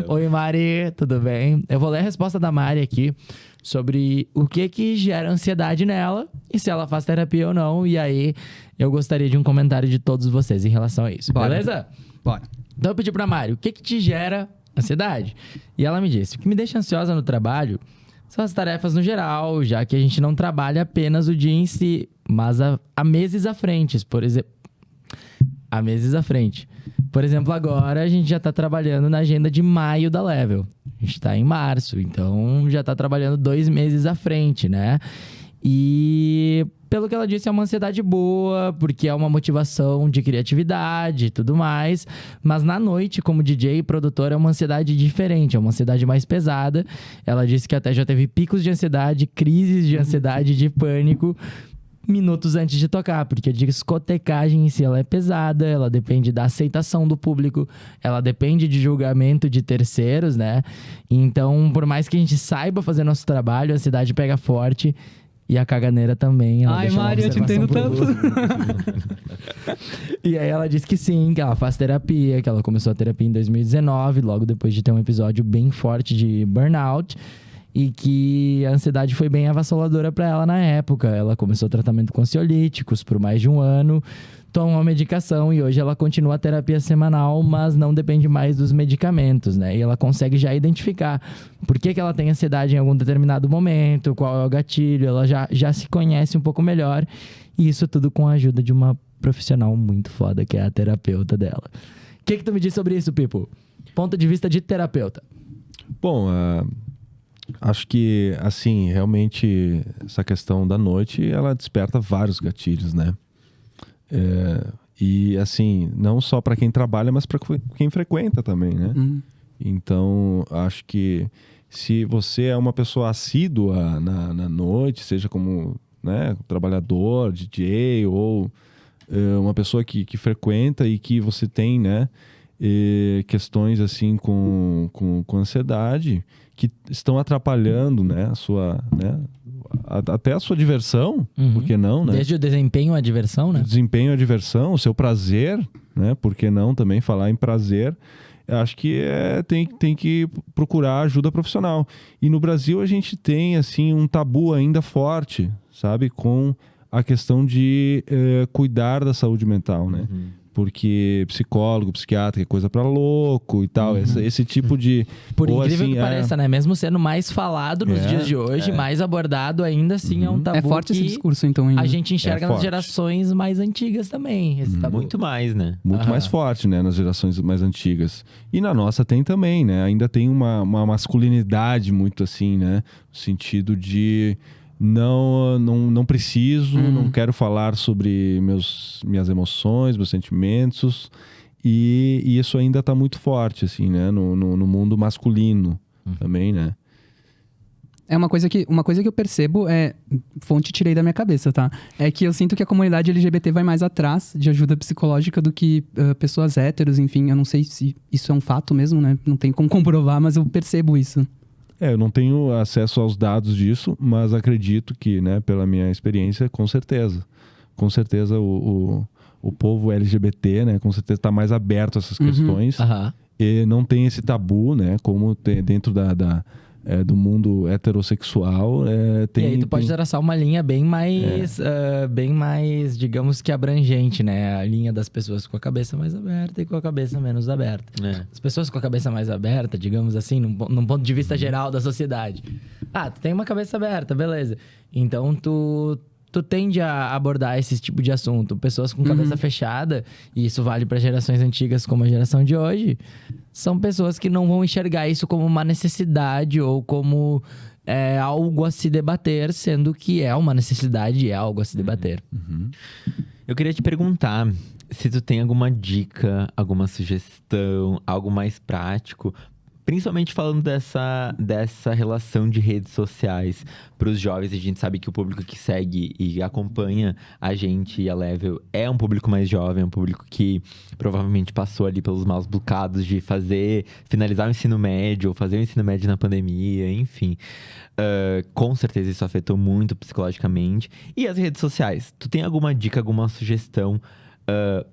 Oi, Mari, tudo bem? Eu vou ler a resposta da Mari aqui sobre o que gera ansiedade nela e se ela faz terapia ou não. E aí, eu gostaria de um comentário de todos vocês em relação a isso, Bora. beleza? Bora. Então eu pedi pra Mari, o que te gera ansiedade? E ela me disse, o que me deixa ansiosa no trabalho são as tarefas no geral, já que a gente não trabalha apenas o dia em si, mas há meses à frente, por exemplo. Há meses à frente. Por exemplo, agora a gente já tá trabalhando na agenda de maio da Level. A gente tá em março, então já tá trabalhando 2 meses à frente, né? E pelo que ela disse, é uma ansiedade boa, porque é uma motivação de criatividade e tudo mais. Mas na noite, como DJ e produtor, é uma ansiedade diferente, é uma ansiedade mais pesada. Ela disse que até já teve picos de ansiedade, crises de ansiedade, de pânico, minutos antes de tocar, porque a discotecagem em si ela é pesada, ela depende da aceitação do público, ela depende de julgamento de terceiros, né? Então, por mais que a gente saiba fazer nosso trabalho, a ansiedade pega forte. E a caganeira também. Ela Ai, deixa uma Mari, eu te observação entendo pro tanto. Lúcio. E aí ela disse que sim, que ela faz terapia, que ela começou a terapia em 2019, logo depois de ter um episódio bem forte de burnout. E que a ansiedade foi bem avassaladora pra ela na época. Ela começou tratamento com ansiolíticos por mais de 1 ano. Tomou uma medicação e hoje ela continua a terapia semanal, mas não depende mais dos medicamentos, né? E ela consegue já identificar por que ela tem ansiedade em algum determinado momento, qual é o gatilho, ela já se conhece um pouco melhor. E isso tudo com a ajuda de uma profissional muito foda, que é a terapeuta dela. O que tu me diz sobre isso, Pipo? Ponto de vista de terapeuta. Bom, acho que, assim, realmente essa questão da noite, ela desperta vários gatilhos, né? E, assim, não só para quem trabalha, mas para quem frequenta também, né? Então, acho que se você é uma pessoa assídua na noite, seja como, né, trabalhador, DJ, ou uma pessoa que frequenta e que você tem, né, questões, assim, com ansiedade, que estão atrapalhando, né, a sua, né, até a sua diversão, por que não, né? Desde o desempenho à diversão, né? O desempenho à diversão, o seu prazer, né? Por que não também falar em prazer? Eu acho que tem que procurar ajuda profissional. E no Brasil a gente tem, assim, um tabu ainda forte, sabe? Com a questão de cuidar da saúde mental, né? porque psicólogo, psiquiatra é coisa pra louco e tal. Esse tipo de... Por ou incrível assim, que pareça, né? Mesmo sendo mais falado nos dias de hoje, mais abordado, ainda assim é um tabu É forte esse que discurso, então, ainda. a gente enxerga nas forte. gerações mais antigas também, esse tabu. Muito mais, né? Muito mais forte, né? Nas gerações mais antigas. E na nossa tem também, né? Ainda tem uma masculinidade muito assim, né? No sentido de não preciso, não quero falar sobre minhas emoções, meus sentimentos. E isso ainda tá muito forte, assim, né? No mundo masculino também, né? É uma coisa que eu percebo, fonte tirei da minha cabeça, tá? É que eu sinto que a comunidade LGBT vai mais atrás de ajuda psicológica do que pessoas héteros, enfim. Eu não sei se isso é um fato mesmo, né? Não tem como comprovar, mas eu percebo isso. Eu não tenho acesso aos dados disso, mas acredito que, né, pela minha experiência, com certeza. Com certeza o povo LGBT, né, com certeza está mais aberto a essas questões. E não tem esse tabu, né, como tem dentro do mundo heterossexual. E aí tu pode traçar uma linha bem mais, digamos que abrangente, né? A linha das pessoas com a cabeça mais aberta e com a cabeça menos aberta. As pessoas com a cabeça mais aberta, digamos assim, num ponto de vista geral da sociedade. Tu tem uma cabeça aberta, beleza. Então tu tende a abordar esse tipo de assunto. Pessoas com cabeça fechada, e isso vale para gerações antigas como a geração de hoje, são pessoas que não vão enxergar isso como uma necessidade ou como algo a se debater, sendo que é uma necessidade e é algo a se debater. Eu queria te perguntar se tu tem alguma dica, alguma sugestão, algo mais prático, principalmente falando dessa relação de redes sociais para os jovens. A gente sabe que o público que segue e acompanha a gente e a Level é um público mais jovem, é um público que provavelmente passou ali pelos maus bocados de finalizar o ensino médio, ou fazer o ensino médio na pandemia, enfim. Com certeza isso afetou muito psicologicamente. E as redes sociais? Tu tem alguma dica, alguma sugestão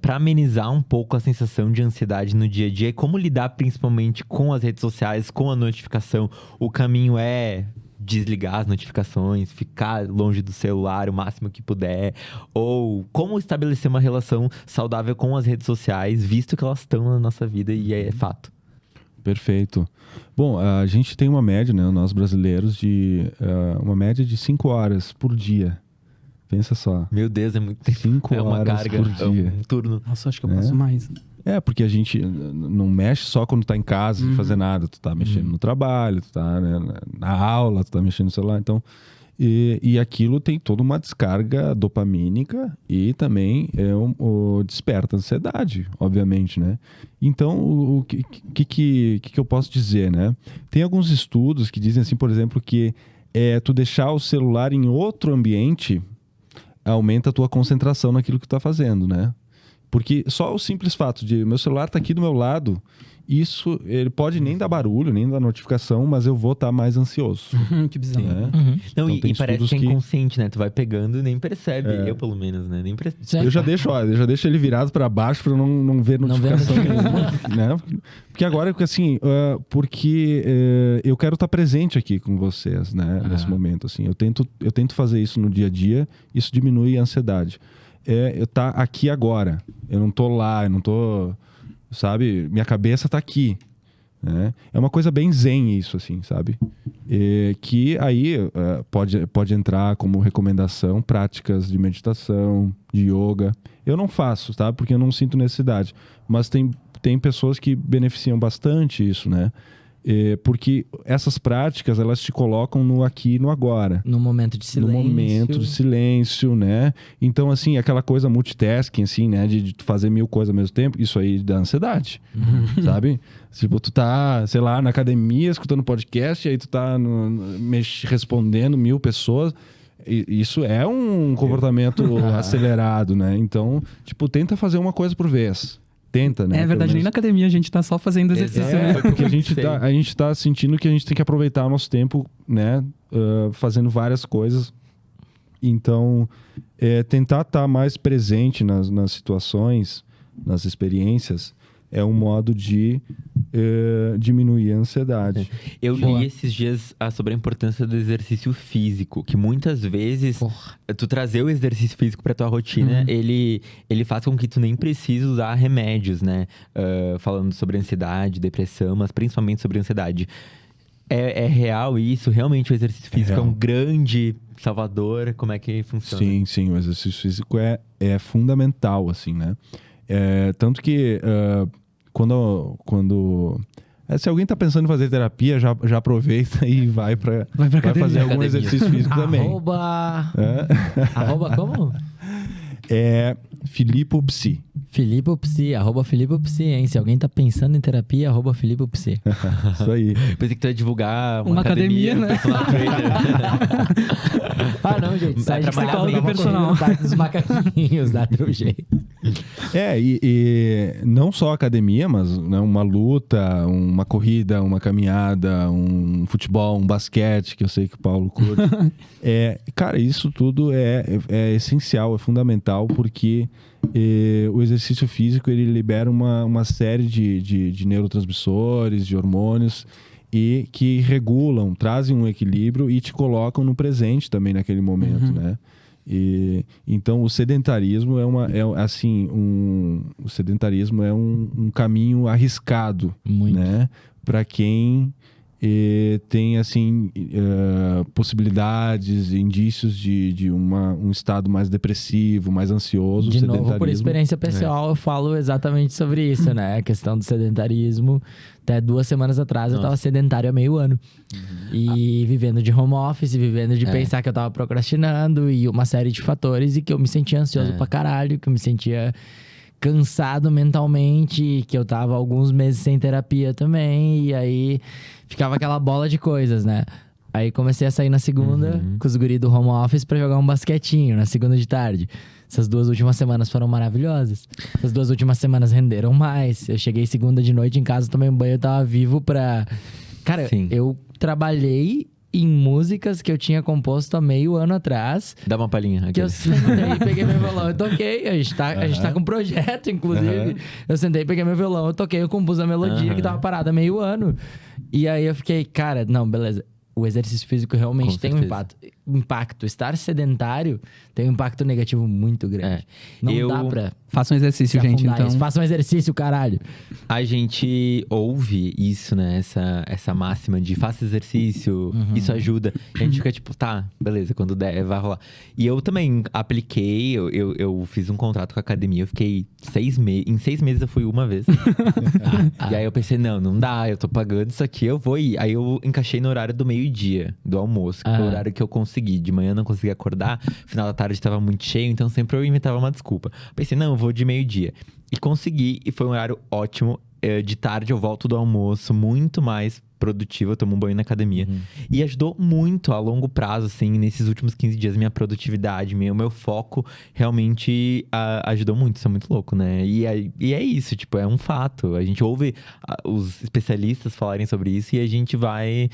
para amenizar um pouco a sensação de ansiedade no dia a dia? E como lidar principalmente com as redes sociais, com a notificação? O caminho é desligar as notificações, ficar longe do celular o máximo que puder? Ou como estabelecer uma relação saudável com as redes sociais, visto que elas estão na nossa vida e é fato? Perfeito. Bom, a gente tem uma média, né, nós brasileiros, uma média de 5 horas por dia. Pensa só. Meu Deus, é muito tempo. 5 é uma horas carga, por dia. É um turno. Nossa, acho que eu passo mais. Porque a gente não mexe só quando tá em casa sem fazer nada. Tu tá mexendo no trabalho, tu tá, né, na aula, tu tá mexendo no celular. Então, e aquilo tem toda uma descarga dopamínica e também desperta ansiedade, obviamente, né? Então, o que eu posso dizer, né? Tem alguns estudos que dizem assim, por exemplo, que tu deixar o celular em outro ambiente aumenta a tua concentração naquilo que tu tá fazendo, né? Porque só o simples fato de meu celular tá aqui do meu lado, isso, ele pode nem dar barulho, nem dar notificação, mas eu vou estar mais ansioso. Que bizarro. Né? Não, Então, e parece que é estudos inconsciente, né? Tu vai pegando e nem percebe. Eu, pelo menos, né? Nem percebo. Eu já deixo ele virado para baixo para não ver notificação nenhuma, né? Porque agora, assim, eu quero estar presente aqui com vocês, né? Nesse momento, assim. Eu tento fazer isso no dia a dia, isso diminui a ansiedade. Eu tá aqui agora. Eu não tô lá, eu não tô... Sabe? Minha cabeça tá aqui. Né? É uma coisa bem zen isso, assim, sabe? Que aí pode entrar como recomendação práticas de meditação, de yoga. Eu não faço, tá? Porque eu não sinto necessidade. Mas tem pessoas que beneficiam bastante isso, né? Porque essas práticas, elas te colocam no aqui e no agora. No momento de silêncio. No momento de silêncio, né? Então, assim, aquela coisa multitasking, assim, né? De fazer 1000 coisas ao mesmo tempo, isso aí dá ansiedade, sabe? Tipo, tu tá, sei lá, na academia, escutando podcast, e aí tu tá respondendo 1000 pessoas. Isso é um comportamento acelerado, né? Então, tipo, tenta fazer uma coisa por vez. Tenta, né? É verdade, nem na academia a gente tá só fazendo exercício, né? Porque a gente tá sentindo que a gente tem que aproveitar o nosso tempo, né? Fazendo várias coisas. Então, tentar estar mais presente nas situações, nas experiências, é um modo de diminuir a ansiedade. Eu Boa. li esses dias sobre a importância do exercício físico, que muitas vezes tu trazer o exercício físico pra tua rotina, ele faz com que tu nem precise usar remédios, né? Falando sobre ansiedade, depressão, mas principalmente sobre ansiedade. É real isso? Realmente o exercício físico é real. um grande salvador? Como é que funciona? Sim, o exercício físico é fundamental, assim, né? Tanto que quando se alguém tá pensando em fazer terapia, já aproveita e vai academia. fazer algum Academia. exercício físico também. Arroba como? Filipopsi. Filipopsi, @Filipopsi, hein? Se alguém tá pensando em terapia, @Filipopsi. Isso aí. Pensei que tu ia divulgar Uma academia, um né? personal trainer. Não, gente, sai de trabalhar casa, bem. dá uma Personal. corrida no Parque dos Macaquinhos, dá teu jeito. E não só academia, mas né, uma luta, uma corrida, uma caminhada, um futebol, um basquete, que eu sei que o Paulo curte. Cara, isso tudo é essencial, é fundamental, porque o exercício físico ele libera uma série de neurotransmissores, de hormônios, e que regulam, trazem um equilíbrio e te colocam no presente também naquele momento, né? Então o sedentarismo o sedentarismo é um caminho arriscado, Muito. né? Para quem tem assim possibilidades, indícios de um estado mais depressivo, mais ansioso. De o novo, por sedentarismo- experiência pessoal, eu falo exatamente sobre isso, né? A questão do sedentarismo. Até 2 semanas atrás eu tava sedentário há meio ano. E vivendo de home office, vivendo de pensar que eu tava procrastinando e uma série de fatores, e que eu me sentia ansioso pra caralho, que eu me sentia cansado mentalmente, que eu tava alguns meses sem terapia também, e aí ficava aquela bola de coisas, né? Aí comecei a sair na segunda com os guris do home office pra jogar um basquetinho, na segunda de tarde. Essas 2 últimas semanas foram maravilhosas. Essas 2 últimas semanas renderam mais. Eu cheguei segunda de noite em casa, tomei um banho, eu tava vivo pra... Cara, Sim. eu trabalhei em músicas que eu tinha composto há meio ano atrás. Dá uma palhinha. Que eu aquele. sentei, peguei meu violão e toquei. A gente tá com um projeto, inclusive. Eu sentei, peguei meu violão, eu toquei, eu compus a melodia que tava parada há meio ano. E aí eu fiquei, cara, não, beleza. O exercício físico realmente Com tem um certeza. impacto. Estar sedentário tem um impacto negativo muito grande. Não dá pra Faça um exercício, se gente, afundar então. isso. Faça um exercício, caralho. A gente ouve isso, né? Essa máxima de faça exercício, isso ajuda. E a gente fica tipo, tá, beleza, quando der, vai rolar. E eu também apliquei, eu fiz um contrato com a academia, eu fiquei 6 meses. Em 6 meses eu fui uma vez. E aí eu pensei, não dá, eu tô pagando isso aqui, eu vou ir. Aí eu encaixei no horário do meio-dia, do almoço, que foi o horário que eu consegui. De manhã eu não conseguia acordar, final da tarde tava muito cheio, então sempre eu inventava uma desculpa. Pensei, não, eu vou de meio-dia. E consegui, e foi um horário ótimo. De tarde eu volto do almoço, muito mais produtivo, eu tomo um banho na academia. E ajudou muito a longo prazo, assim, nesses últimos 15 dias, minha produtividade, meu foco realmente ajudou muito. Isso é muito louco, né? E é isso, tipo, é um fato. A gente ouve os especialistas falarem sobre isso e a gente vai...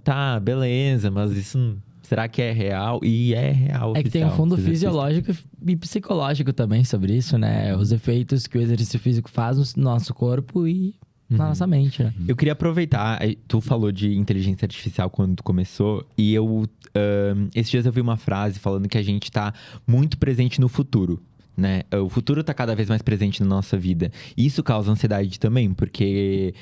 tá, beleza, mas isso... Será que é real? E é real. É que tem um oficial, fundo esse exercício. fisiológico e psicológico também sobre isso, né? Os efeitos que o exercício físico faz no nosso corpo e na nossa mente, né? Eu queria aproveitar, tu falou de inteligência artificial quando tu começou, e esses dias eu vi uma frase falando que a gente tá muito presente no futuro, né? O futuro tá cada vez mais presente na nossa vida. E isso causa ansiedade também, porque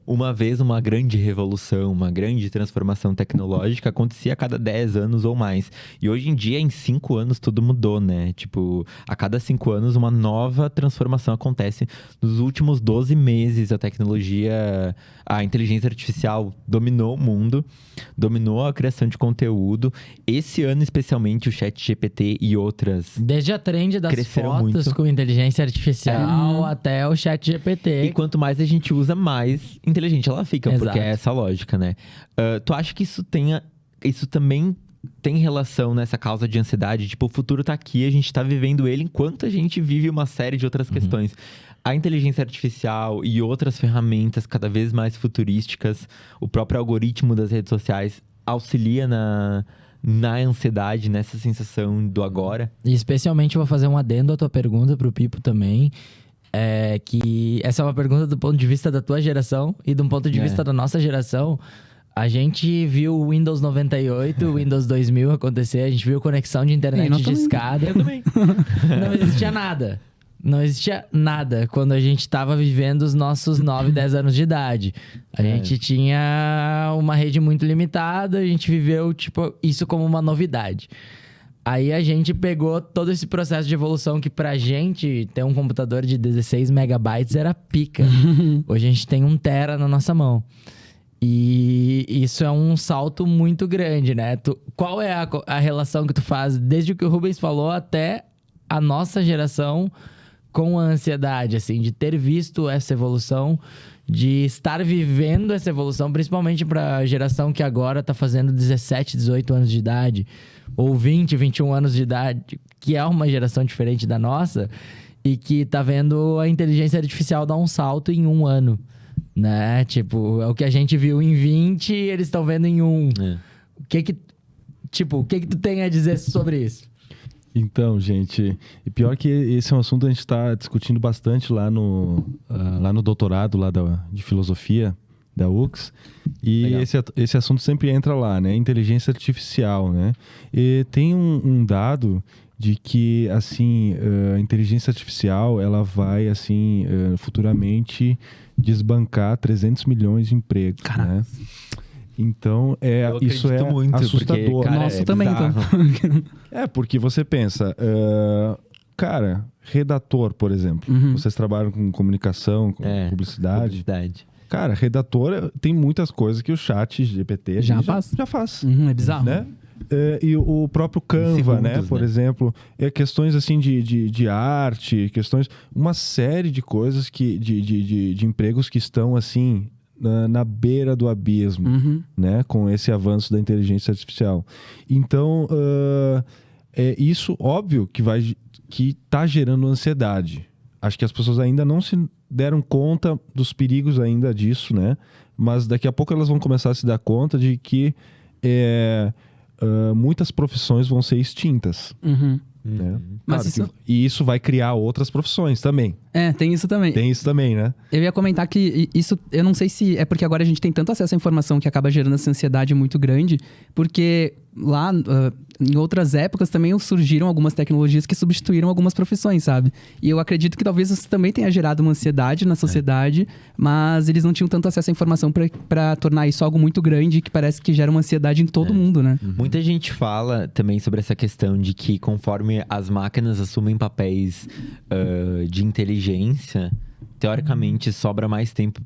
uma vez uma grande revolução, uma grande transformação tecnológica acontecia a cada 10 anos ou mais. E hoje em dia, em 5 anos, tudo mudou, né? Tipo, a cada 5 anos, uma nova transformação acontece. Nos últimos 12 meses, a tecnologia, a inteligência artificial dominou o mundo, dominou a criação de conteúdo. Esse ano, especialmente, o ChatGPT e outras... Desde a trend das Cresceram fotos muito. com inteligência artificial até o ChatGPT. E quanto mais a gente usa, mais inteligente ela fica, Exato. porque é essa lógica, né? Tu acha que isso também tem relação nessa causa de ansiedade? Tipo, o futuro tá aqui, a gente tá vivendo ele enquanto a gente vive uma série de outras questões. A inteligência artificial e outras ferramentas cada vez mais futurísticas, o próprio algoritmo das redes sociais auxilia na ansiedade, nessa sensação do agora. E especialmente eu vou fazer um adendo à tua pergunta pro Pipo também. que essa é uma pergunta do ponto de vista da tua geração e do ponto de vista da nossa geração. A gente viu o Windows 98, o Windows 2000 acontecer, a gente viu conexão de internet de escada. Eu também. Não existia nada. Não existia nada quando a gente estava vivendo os nossos 9, 10 anos de idade. A gente tinha uma rede muito limitada, a gente viveu tipo, isso como uma novidade. Aí a gente pegou todo esse processo de evolução que pra gente ter um computador de 16 megabytes era pica. Hoje a gente tem 1 tera na nossa mão. E isso é um salto muito grande, né? Qual é a relação que tu faz desde o que o Rubens falou até a nossa geração com a ansiedade, assim, de ter visto essa evolução, de estar vivendo essa evolução, principalmente pra geração que agora tá fazendo 17, 18 anos de idade, ou 20, 21 anos de idade, que é uma geração diferente da nossa, e que tá vendo a inteligência artificial dar um salto em 1 ano. Né? Tipo, é o que a gente viu em 20, eles estão vendo em 1. O que que tu tem a dizer sobre isso? Então, gente, e pior que esse é um assunto que a gente está discutindo bastante lá no doutorado lá de filosofia da UX. E esse assunto sempre entra lá, né? Inteligência artificial, né? E tem um dado de que, assim, a inteligência artificial, ela vai, assim, futuramente desbancar 300 milhões de empregos, né? Então, isso é muito, assustador. Porque, cara, Nosso também, então. Porque você pensa, cara, redator, por exemplo. Vocês trabalham com comunicação, com publicidade. Cara, redator tem muitas coisas que o chat GPT já faz. É bizarro. Né? E o próprio Canva, né? Por exemplo, questões assim de arte, uma série de coisas de empregos que estão assim na beira do abismo, né? Com esse avanço da inteligência artificial. Então, isso óbvio que tá gerando ansiedade. Acho que as pessoas ainda não se deram conta dos perigos ainda disso, né? Mas daqui a pouco elas vão começar a se dar conta de que muitas profissões vão ser extintas. Né? Mas claro e isso vai criar outras profissões também. Tem isso também. Tem isso também, né? Eu ia comentar que isso, eu não sei se é porque agora a gente tem tanto acesso à informação que acaba gerando essa ansiedade muito grande, porque lá em outras épocas também surgiram algumas tecnologias que substituíram algumas profissões, sabe? E eu acredito que talvez isso também tenha gerado uma ansiedade na sociedade, mas eles não tinham tanto acesso à informação para tornar isso algo muito grande que parece que gera uma ansiedade em todo mundo, né? Muita gente fala também sobre essa questão de que conforme as máquinas assumem papéis de inteligência, teoricamente sobra mais tempo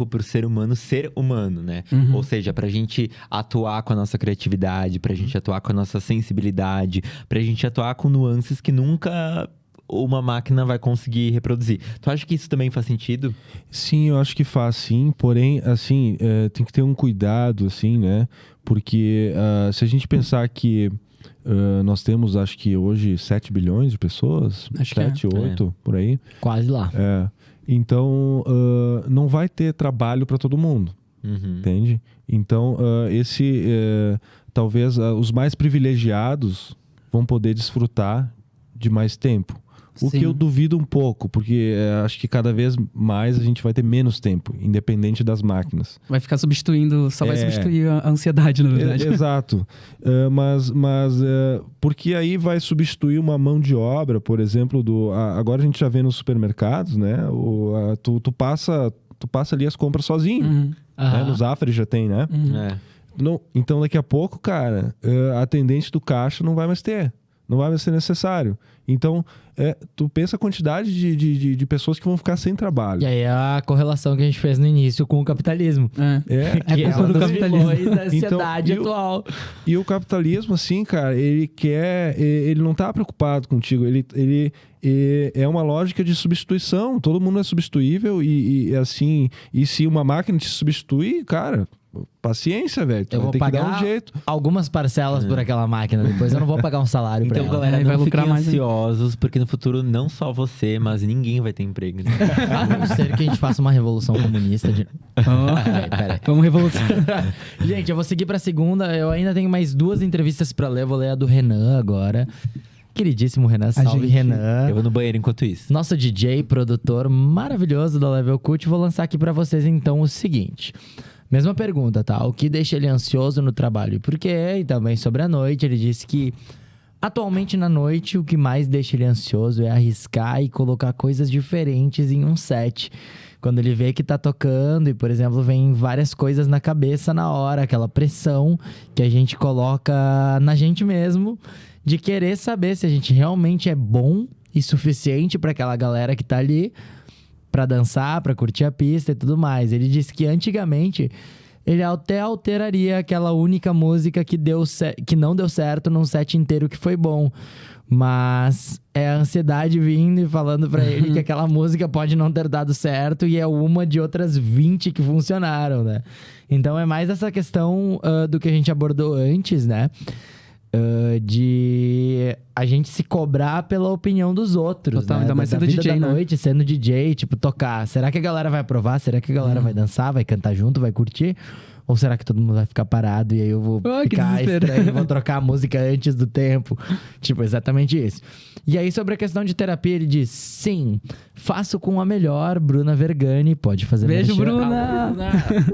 pro ser humano, né? Ou seja, pra gente atuar com a nossa criatividade, pra gente atuar com a nossa sensibilidade, pra gente atuar com nuances que nunca uma máquina vai conseguir reproduzir. Tu acha que isso também faz sentido? Sim, eu acho que faz sim, porém, assim, tem que ter um cuidado, assim, né? Porque se a gente pensar que nós temos, acho que hoje, 7 bilhões de pessoas, acho 7, 8, por aí. Quase lá. Então, não vai ter trabalho para todo mundo, entende? Então, talvez os mais privilegiados vão poder desfrutar de mais tempo. O que eu duvido um pouco, porque acho que cada vez mais a gente vai ter menos tempo, independente das máquinas. Vai ficar substituindo, vai substituir a ansiedade, na verdade. Exato. Mas porque aí vai substituir uma mão de obra, por exemplo, agora a gente já vê nos supermercados, né? Tu passa ali as compras sozinho. Né? No Zafari já tem, né? Não, então daqui a pouco, cara, a atendente do caixa não vai mais ter. Não vai mais ser necessário. Então, tu pensa a quantidade de pessoas que vão ficar sem trabalho. E aí é a correlação que a gente fez no início com o capitalismo. É culpa do capitalismo. Da ansiedade atual. E o capitalismo, assim, cara, ele não tá preocupado contigo. Ele é uma lógica de substituição. Todo mundo é substituível e assim, e se uma máquina te substituir, cara, paciência, velho. Tu eu vai vou ter que dar pagar um jeito. algumas parcelas por aquela máquina. Depois eu não vou pagar um salário pra Então, ela. galera, vai não lucrar fiquem mais ansiosos, porque no futuro não só você, mas ninguém vai ter emprego. Né? A não ser que a gente faça uma revolução comunista. Peraí. Vamos revolucionar. Gente, eu vou seguir pra segunda. Eu ainda tenho mais 2 entrevistas pra ler. Eu vou ler a do Renan agora. queridíssimo Renan. Salve, gente- Renan. Eu vou no banheiro enquanto isso. Nosso DJ, produtor maravilhoso da Level Cult. Vou lançar aqui pra vocês então o seguinte. Mesma pergunta, tá? O que deixa ele ansioso no trabalho e por quê? E também sobre a noite. Ele disse que atualmente na noite o que mais deixa ele ansioso é arriscar e colocar coisas diferentes em um set. Quando ele vê que tá tocando e, por exemplo, vem várias coisas na cabeça na hora, aquela pressão que a gente coloca na gente mesmo de querer saber se a gente realmente é bom e suficiente pra aquela galera que tá ali pra dançar, pra curtir a pista e tudo mais. Ele disse que antigamente ele até alteraria aquela única música que não deu certo num set inteiro que foi bom. Mas é a ansiedade vindo e falando pra ele que aquela música pode não ter dado certo e é uma de outras 20 que funcionaram, né? Então é mais essa questão do que a gente abordou antes, né? De a gente se cobrar pela opinião dos outros, Total, né? ainda mais da sendo vida DJ, da né? noite, sendo DJ, tipo, tocar. Será que a galera vai aprovar? Será que a galera vai dançar? Vai cantar junto? Vai curtir? Ou será que todo mundo vai ficar parado e aí eu vou Ai, que ficar desespero. estranho, vou trocar a música antes do tempo? Tipo, exatamente isso. E aí, sobre a questão de terapia, ele diz: sim, faço com a melhor Bruna Vergani. Pode fazer Beijo, merchan. Bruna! Alô, Bruna!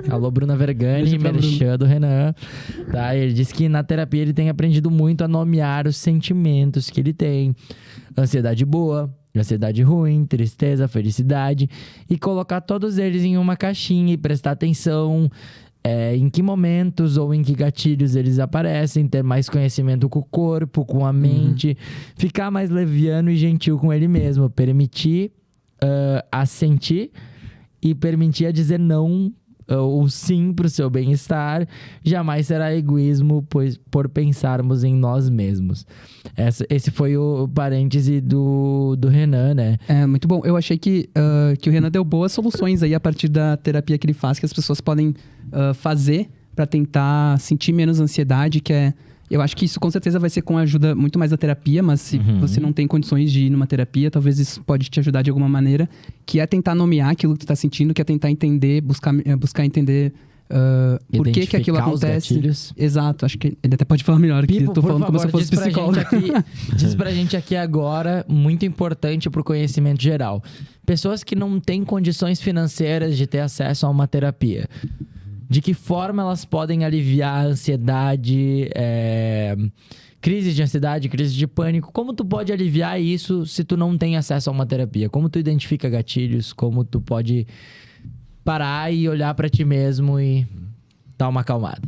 Alô, Bruna Vergani, Beijo pra merchan do Renan. Tá? Ele diz que na terapia ele tem aprendido muito a nomear os sentimentos que ele tem. Ansiedade boa, ansiedade ruim, tristeza, felicidade. E colocar todos eles em uma caixinha e prestar atenção em que momentos ou em que gatilhos eles aparecem, ter mais conhecimento com o corpo, com a mente, ficar mais leviano e gentil com ele mesmo, permitir a sentir e permitir a dizer não ou sim pro seu bem-estar. Jamais será egoísmo por pensarmos em nós mesmos. Esse foi o parêntese do Renan, né? É, muito bom. Eu achei que o Renan deu boas soluções aí a partir da terapia que ele faz, que as pessoas podem fazer pra tentar sentir menos ansiedade, eu acho que isso com certeza vai ser com a ajuda muito mais da terapia, mas se você não tem condições de ir numa terapia, talvez isso pode te ajudar de alguma maneira, que é tentar nomear aquilo que tu tá sentindo, que é tentar entender, buscar entender por que aquilo Identificar os acontece. gatilhos. Exato, acho que ele até pode falar melhor que eu tô Pipo, falando por como se eu favor, fosse psicólogo. Diz pra gente aqui agora, muito importante pro conhecimento geral. Pessoas que não têm condições financeiras de ter acesso a uma terapia. De que forma elas podem aliviar a ansiedade, crise de ansiedade, crise de pânico? Como tu pode aliviar isso se tu não tem acesso a uma terapia? Como tu identifica gatilhos? Como tu pode parar e olhar pra ti mesmo e dar uma acalmada?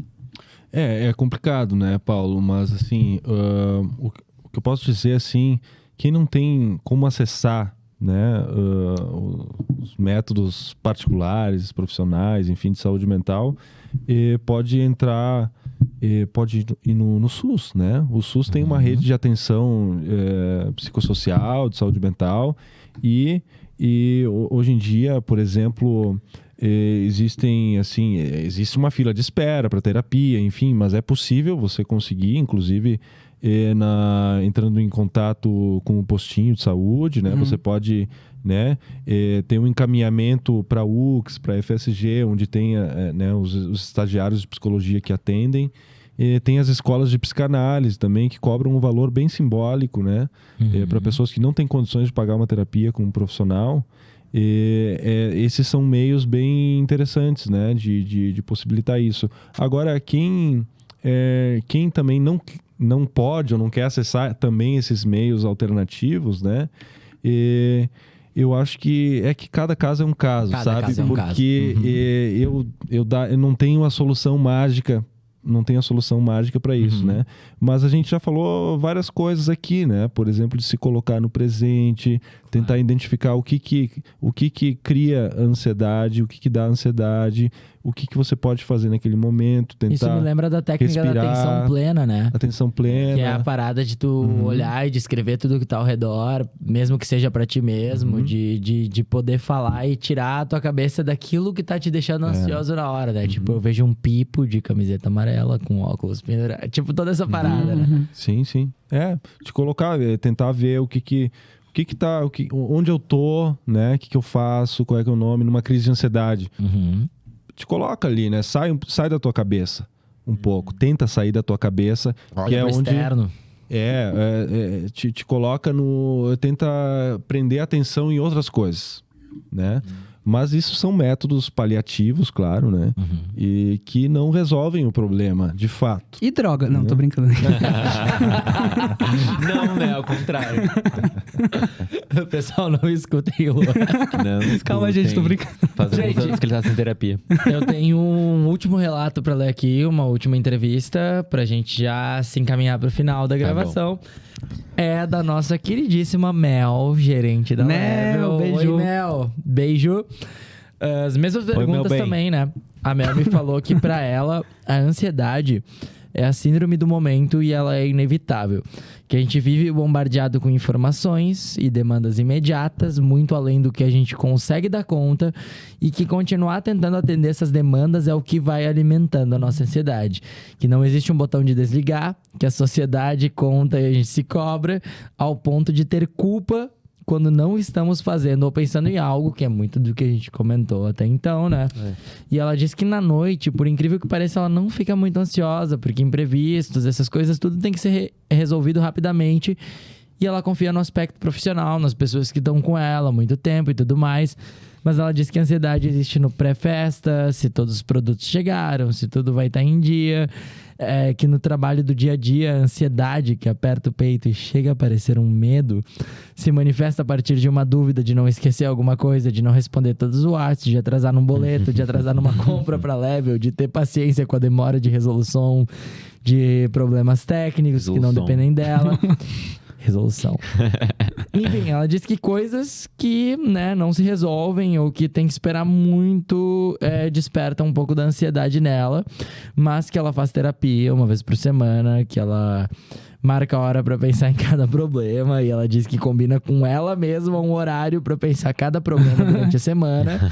É complicado, né, Paulo? Mas, assim, o que eu posso dizer, assim, quem não tem como acessar, né, os métodos particulares, profissionais, enfim, de saúde mental, pode entrar, pode ir no SUS, né? O SUS tem uma rede de atenção psicossocial, de saúde mental, e hoje em dia, por exemplo, existe uma fila de espera para terapia, enfim, mas é possível você conseguir, inclusive entrando em contato com o postinho de saúde, né? Você pode, né, ter um encaminhamento para UX, para FSG, onde tem né, os estagiários de psicologia que atendem. Tem as escolas de psicanálise também, que cobram um valor bem simbólico, né? Para pessoas que não têm condições de pagar uma terapia com um profissional. Esses são meios bem interessantes, né, de possibilitar isso. Agora, quem também não pode ou não quer acessar também esses meios alternativos, né? Eu acho que cada caso é um caso, Cada sabe? caso é um Porque eu não tenho a solução mágica. Não tem a solução mágica para isso, né? Mas a gente já falou várias coisas aqui, né? Por exemplo, de se colocar no presente, tentar identificar o que cria ansiedade, o que dá ansiedade, o que você pode fazer naquele momento, tentar Isso me lembra da técnica da respirar, atenção plena, né? atenção plena. Que é a parada de tu olhar e descrever tudo que tá ao redor, mesmo que seja pra ti mesmo, de poder falar e tirar a tua cabeça daquilo que tá te deixando ansioso na hora, né? Tipo, eu vejo um pipo de camiseta amarela com óculos pendurados. Tipo, toda essa parada, né? Sim. Te colocar, tentar ver onde eu tô, né? O que eu faço, qual é que é o nome, numa crise de ansiedade. Te coloca ali, né? Sai da tua cabeça um pouco. Tenta sair da tua cabeça. Olha que é pro onde... externo. Te coloca no... Tenta prender a atenção em outras coisas, né? Mas isso são métodos paliativos, claro, né? E que não resolvem o problema, de fato. E droga? Não, tô brincando. Não, né? Ao contrário. O pessoal não escutem o... Não, Calma, gente, tô brincando. Faz Gente. alguns anos que ele tá sem terapia. Eu tenho um último relato pra ler aqui, uma última entrevista, pra gente já se encaminhar pro final da gravação. É da nossa queridíssima Mel, gerente da Mel, Level. beijo. Oi, Mel. Beijo. As mesmas Mel, perguntas bem. também, né? A Mel me falou que pra ela a ansiedade é a síndrome do momento e ela é inevitável. Que a gente vive bombardeado com informações e demandas imediatas, muito além do que a gente consegue dar conta, e que continuar tentando atender essas demandas é o que vai alimentando a nossa ansiedade. Que não existe um botão de desligar, que a sociedade conta e a gente se cobra, ao ponto de ter culpa quando não estamos fazendo ou pensando em algo, que é muito do que a gente comentou até então, né? E ela disse que na noite, por incrível que pareça, ela não fica muito ansiosa, porque imprevistos, essas coisas, tudo tem que ser resolvido rapidamente. E ela confia no aspecto profissional, nas pessoas que estão com ela há muito tempo e tudo mais. Mas ela disse que a ansiedade existe no pré-festa, se todos os produtos chegaram, se tudo vai estar em dia. Que no trabalho do dia a dia, a ansiedade que aperta o peito e chega a parecer um medo, se manifesta a partir de uma dúvida de não esquecer alguma coisa, de não responder todos os WhatsApp, de atrasar num boleto, de atrasar numa compra para Level, de ter paciência com a demora de resolução de problemas técnicos que não Resolução. dependem dela. Resolução. Enfim, ela disse que coisas que, né, não se resolvem ou que tem que esperar muito despertam um pouco da ansiedade nela, mas que ela faz terapia uma vez por semana, que ela marca a hora pra pensar em cada problema, e ela diz que combina com ela mesma um horário pra pensar cada problema durante a semana.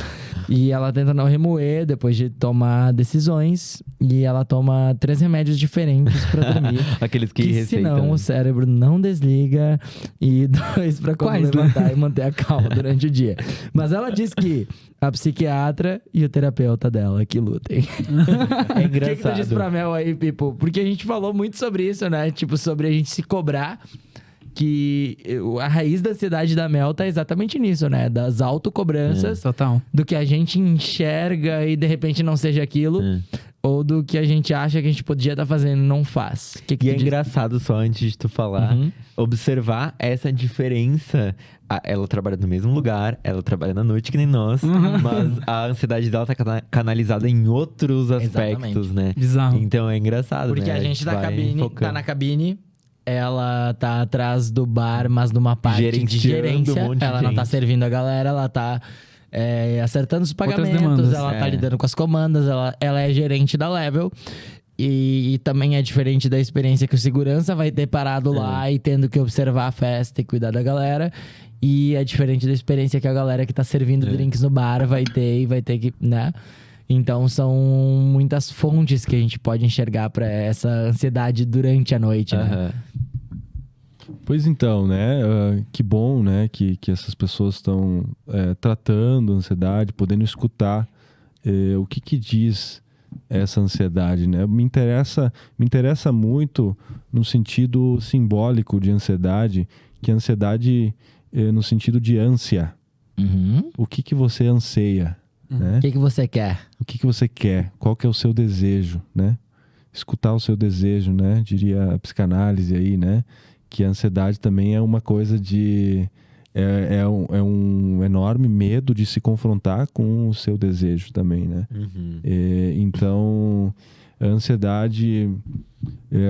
E ela tenta não remoer depois de tomar decisões. E ela toma 3 remédios diferentes pra dormir. Aqueles que receitam. Senão o cérebro não desliga. E 2 pra como Quais, né? levantar e manter a calma durante o dia. Mas ela diz que a psiquiatra e o terapeuta dela que lutem. É O que tu engraçado. diz pra Mel aí, Pipo? Porque a gente falou muito sobre isso, né? Tipo, sobre a gente se cobrar. Que a raiz da ansiedade da Mel tá exatamente nisso, né? Das autocobranças, Total. do que a gente enxerga e de repente não seja aquilo, ou do que a gente acha que a gente podia estar fazendo e não faz. Que E tu é diz? engraçado, só antes de tu falar, Uhum. observar essa diferença. Ela trabalha no mesmo lugar, ela trabalha na noite que nem nós, mas a ansiedade dela tá canalizada em outros aspectos, né? Bizarro. Então é engraçado, Porque né? a gente da vai cabine, tá focando. na cabine, ela tá atrás do bar, mas numa parte de Gerenciando gerência. um monte de Ela não tá gente. servindo a galera, ela tá acertando os pagamentos, demandas. ela tá lidando com as comandas, ela é gerente da Level. E também é diferente da experiência que o segurança vai ter parado lá e tendo que observar a festa e cuidar da galera. E é diferente da experiência que a galera que tá servindo drinks no bar vai ter e vai ter que, né? Então são muitas fontes que a gente pode enxergar pra essa ansiedade durante a noite, né? Aham. Pois então, né? Que bom, né? Que essas pessoas estão tratando a ansiedade, podendo escutar o que diz essa ansiedade, né? Me interessa muito no sentido simbólico de ansiedade, que a ansiedade no sentido de ânsia. Uhum. O que você anseia, né? O que você quer? O que você quer? Qual que é o seu desejo, né? Escutar o seu desejo, né? Diria a psicanálise aí, né? Que a ansiedade também é uma coisa de... É um enorme medo de se confrontar com o seu desejo também, né? Então, a ansiedade...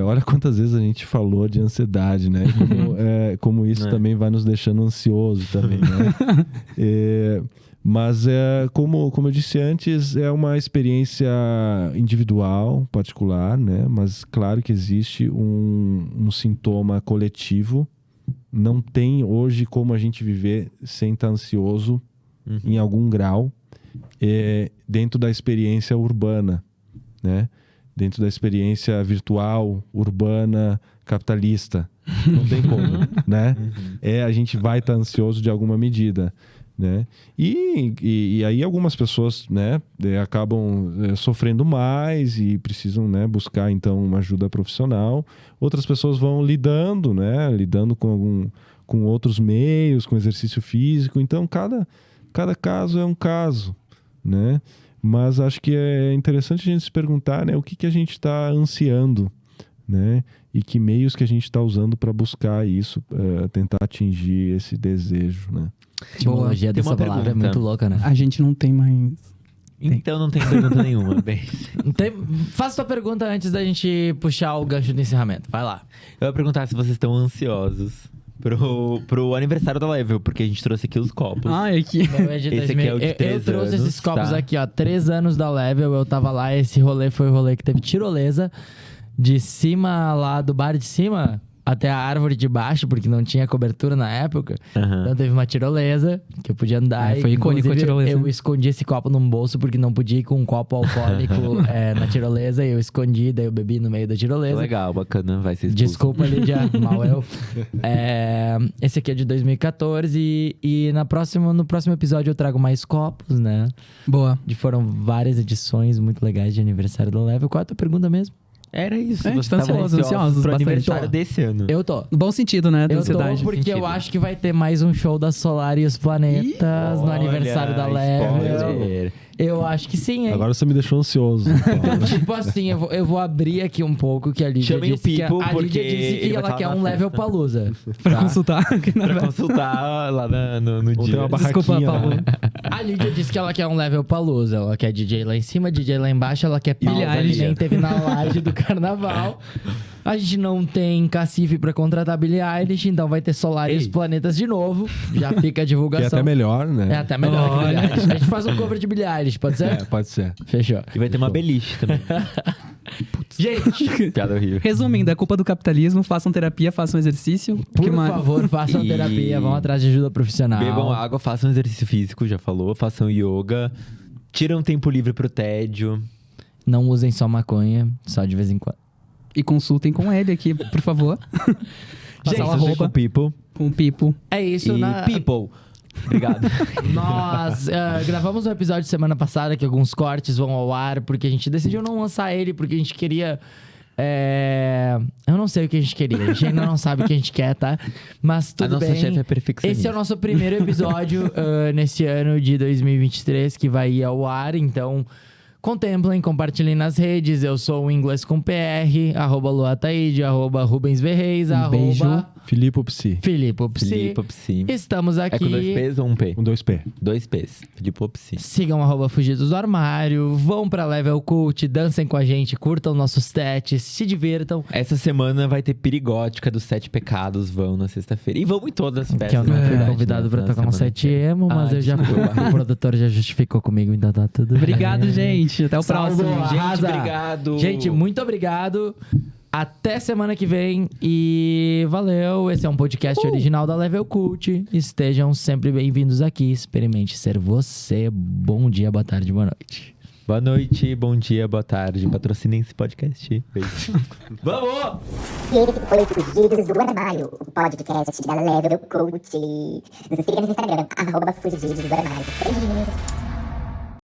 olha quantas vezes a gente falou de ansiedade, né? Como isso também vai nos deixando ansioso também, né? Mas, como eu disse antes, é uma experiência individual, particular, né? Mas claro que existe um sintoma coletivo. Não tem hoje como a gente viver sem estar ansioso em algum grau dentro da experiência urbana, né? Dentro da experiência virtual, urbana, capitalista. Não tem como, né? A gente vai estar ansioso de alguma medida. né? E aí algumas pessoas, né, acabam sofrendo mais e precisam, né, buscar então uma ajuda profissional. Outras pessoas vão lidando, né, com outros meios, com exercício físico. Então cada caso é um caso, né? Mas acho que é interessante a gente se perguntar, né, o que a gente está ansiando, né? E que meios que a gente está usando para buscar isso, tentar atingir esse desejo, né? A etimologia Tem dessa uma palavra é pergunta. muito louca, né? A gente não tem mais... Então não tem pergunta nenhuma, bem. Faça tua pergunta antes da gente puxar o gancho do encerramento. Vai lá. Eu ia perguntar se vocês estão ansiosos pro aniversário da Level, porque a gente trouxe aqui os copos. Ah, é que... Meu é de Esse aqui é o de eu 3 trouxe anos, esses copos tá? aqui, ó. 3 anos da Level, eu tava lá. Esse rolê foi o rolê que teve tirolesa. De cima lá do bar de cima até a árvore de baixo, porque não tinha cobertura na época. Aham. Então teve uma tirolesa que eu podia andar. Foi icônico a Inclusive, tirolesa. Eu escondi esse copo num bolso porque não podia ir com um copo alcoólico na tirolesa. E eu escondi, daí eu bebi no meio da tirolesa. Legal, bacana, vai ser expulso. Desculpa, Lídia, mal eu. Esse aqui é de 2014 e no próximo episódio eu trago mais copos, né? Boa. Foram várias edições muito legais de aniversário da Level. Qual é a tua pergunta mesmo? Era isso, É, vocês tá estavam ansiosos pro bastante. aniversário desse ano. Eu tô. No bom sentido, né? Da Eu tô ansiedade. porque sentido. eu acho que vai ter mais um show da Solar e os Planetas no aniversário da Level. Spoiler. Eu acho que sim, hein? Agora você me deixou ansioso. Então, tipo assim, eu vou abrir aqui um pouco que a Lídia Chamem o disse que Pipo, a porque Lídia disse que ele vai ela estar quer na um festa. Level Palusa. Pra tá? consultar. Pra consultar lá no Ou tem dia. uma Desculpa, barraquinha, Paulo. né? A Lídia disse que ela quer um Level Palusa. Ela quer DJ lá em cima, DJ lá embaixo. Ela quer pausa Billie que Eilish. nem teve na laje do carnaval. A gente não tem cacife pra contratar Billie Eilish, então vai ter Solar e os Ei. Planetas de novo. Já fica a Que é divulgação. até melhor, né? É até melhor que Billie Olha. Eilish. A gente faz um cover de Billie Eilish, pode ser? É, pode ser. Fechou. E vai ter uma beliche também. Gente, Piada horrível. Resumindo, é culpa do capitalismo. Façam terapia, façam exercício. por Que mais? favor, façam E- terapia, vão atrás de ajuda profissional. Bebam água, façam exercício físico, já falou. Façam yoga. Tiram tempo livre pro tédio. Não usem só maconha, só de vez em quando. E consultem com ele aqui, por favor. Passar o com arroba people. com o Pipo. É isso, E na... people. Obrigado. Nós gravamos um episódio semana passada que alguns cortes vão ao ar, porque a gente decidiu não lançar ele, porque a gente queria... Eu não sei o que a gente queria, a gente ainda não sabe o que a gente quer, tá? Mas tudo A nossa bem. chefe é perfeccionista. Esse é o nosso primeiro episódio nesse ano de 2023 que vai ir ao ar, então contemplem, compartilhem nas redes. Eu sou o Inglês com PR, @LuaTaide, @RubensVerreis, beijo. Filipe Psi, Filipopsi. Filipe Psi. Estamos aqui. É com 2 P's ou 1 P? com 2P. 2 P's. Filipe Psi. Sigam @Fugidos do Armário, vão pra Level Cult, dancem com a gente, curtam nossos sets, se divirtam. Essa semana vai ter Perigótica dos 7 Pecados, vão na sexta-feira. E vão em todas as festas. Que eu não na fui verdade, convidado na pra tocar um semana set inteira. emo, mas Ah, eu já fui. desculpa. O produtor já justificou comigo, ainda tá tudo bem. Obrigado, gente. Até o Salve, próximo. gente, Gente, arrasa. obrigado. Gente, muito obrigado. Até semana que vem e valeu. Esse é um podcast original da Level Cult. Estejam sempre bem-vindos aqui. Experimente ser você. Bom dia, boa tarde, boa noite. Boa noite, bom dia, boa tarde. Patrocinem esse podcast. Beijo. Vamos! E esse foi o Fugidos do Armário, o podcast da Level Coach. Nos siga no Instagram, @Fugidos do Armário. Beijinhos.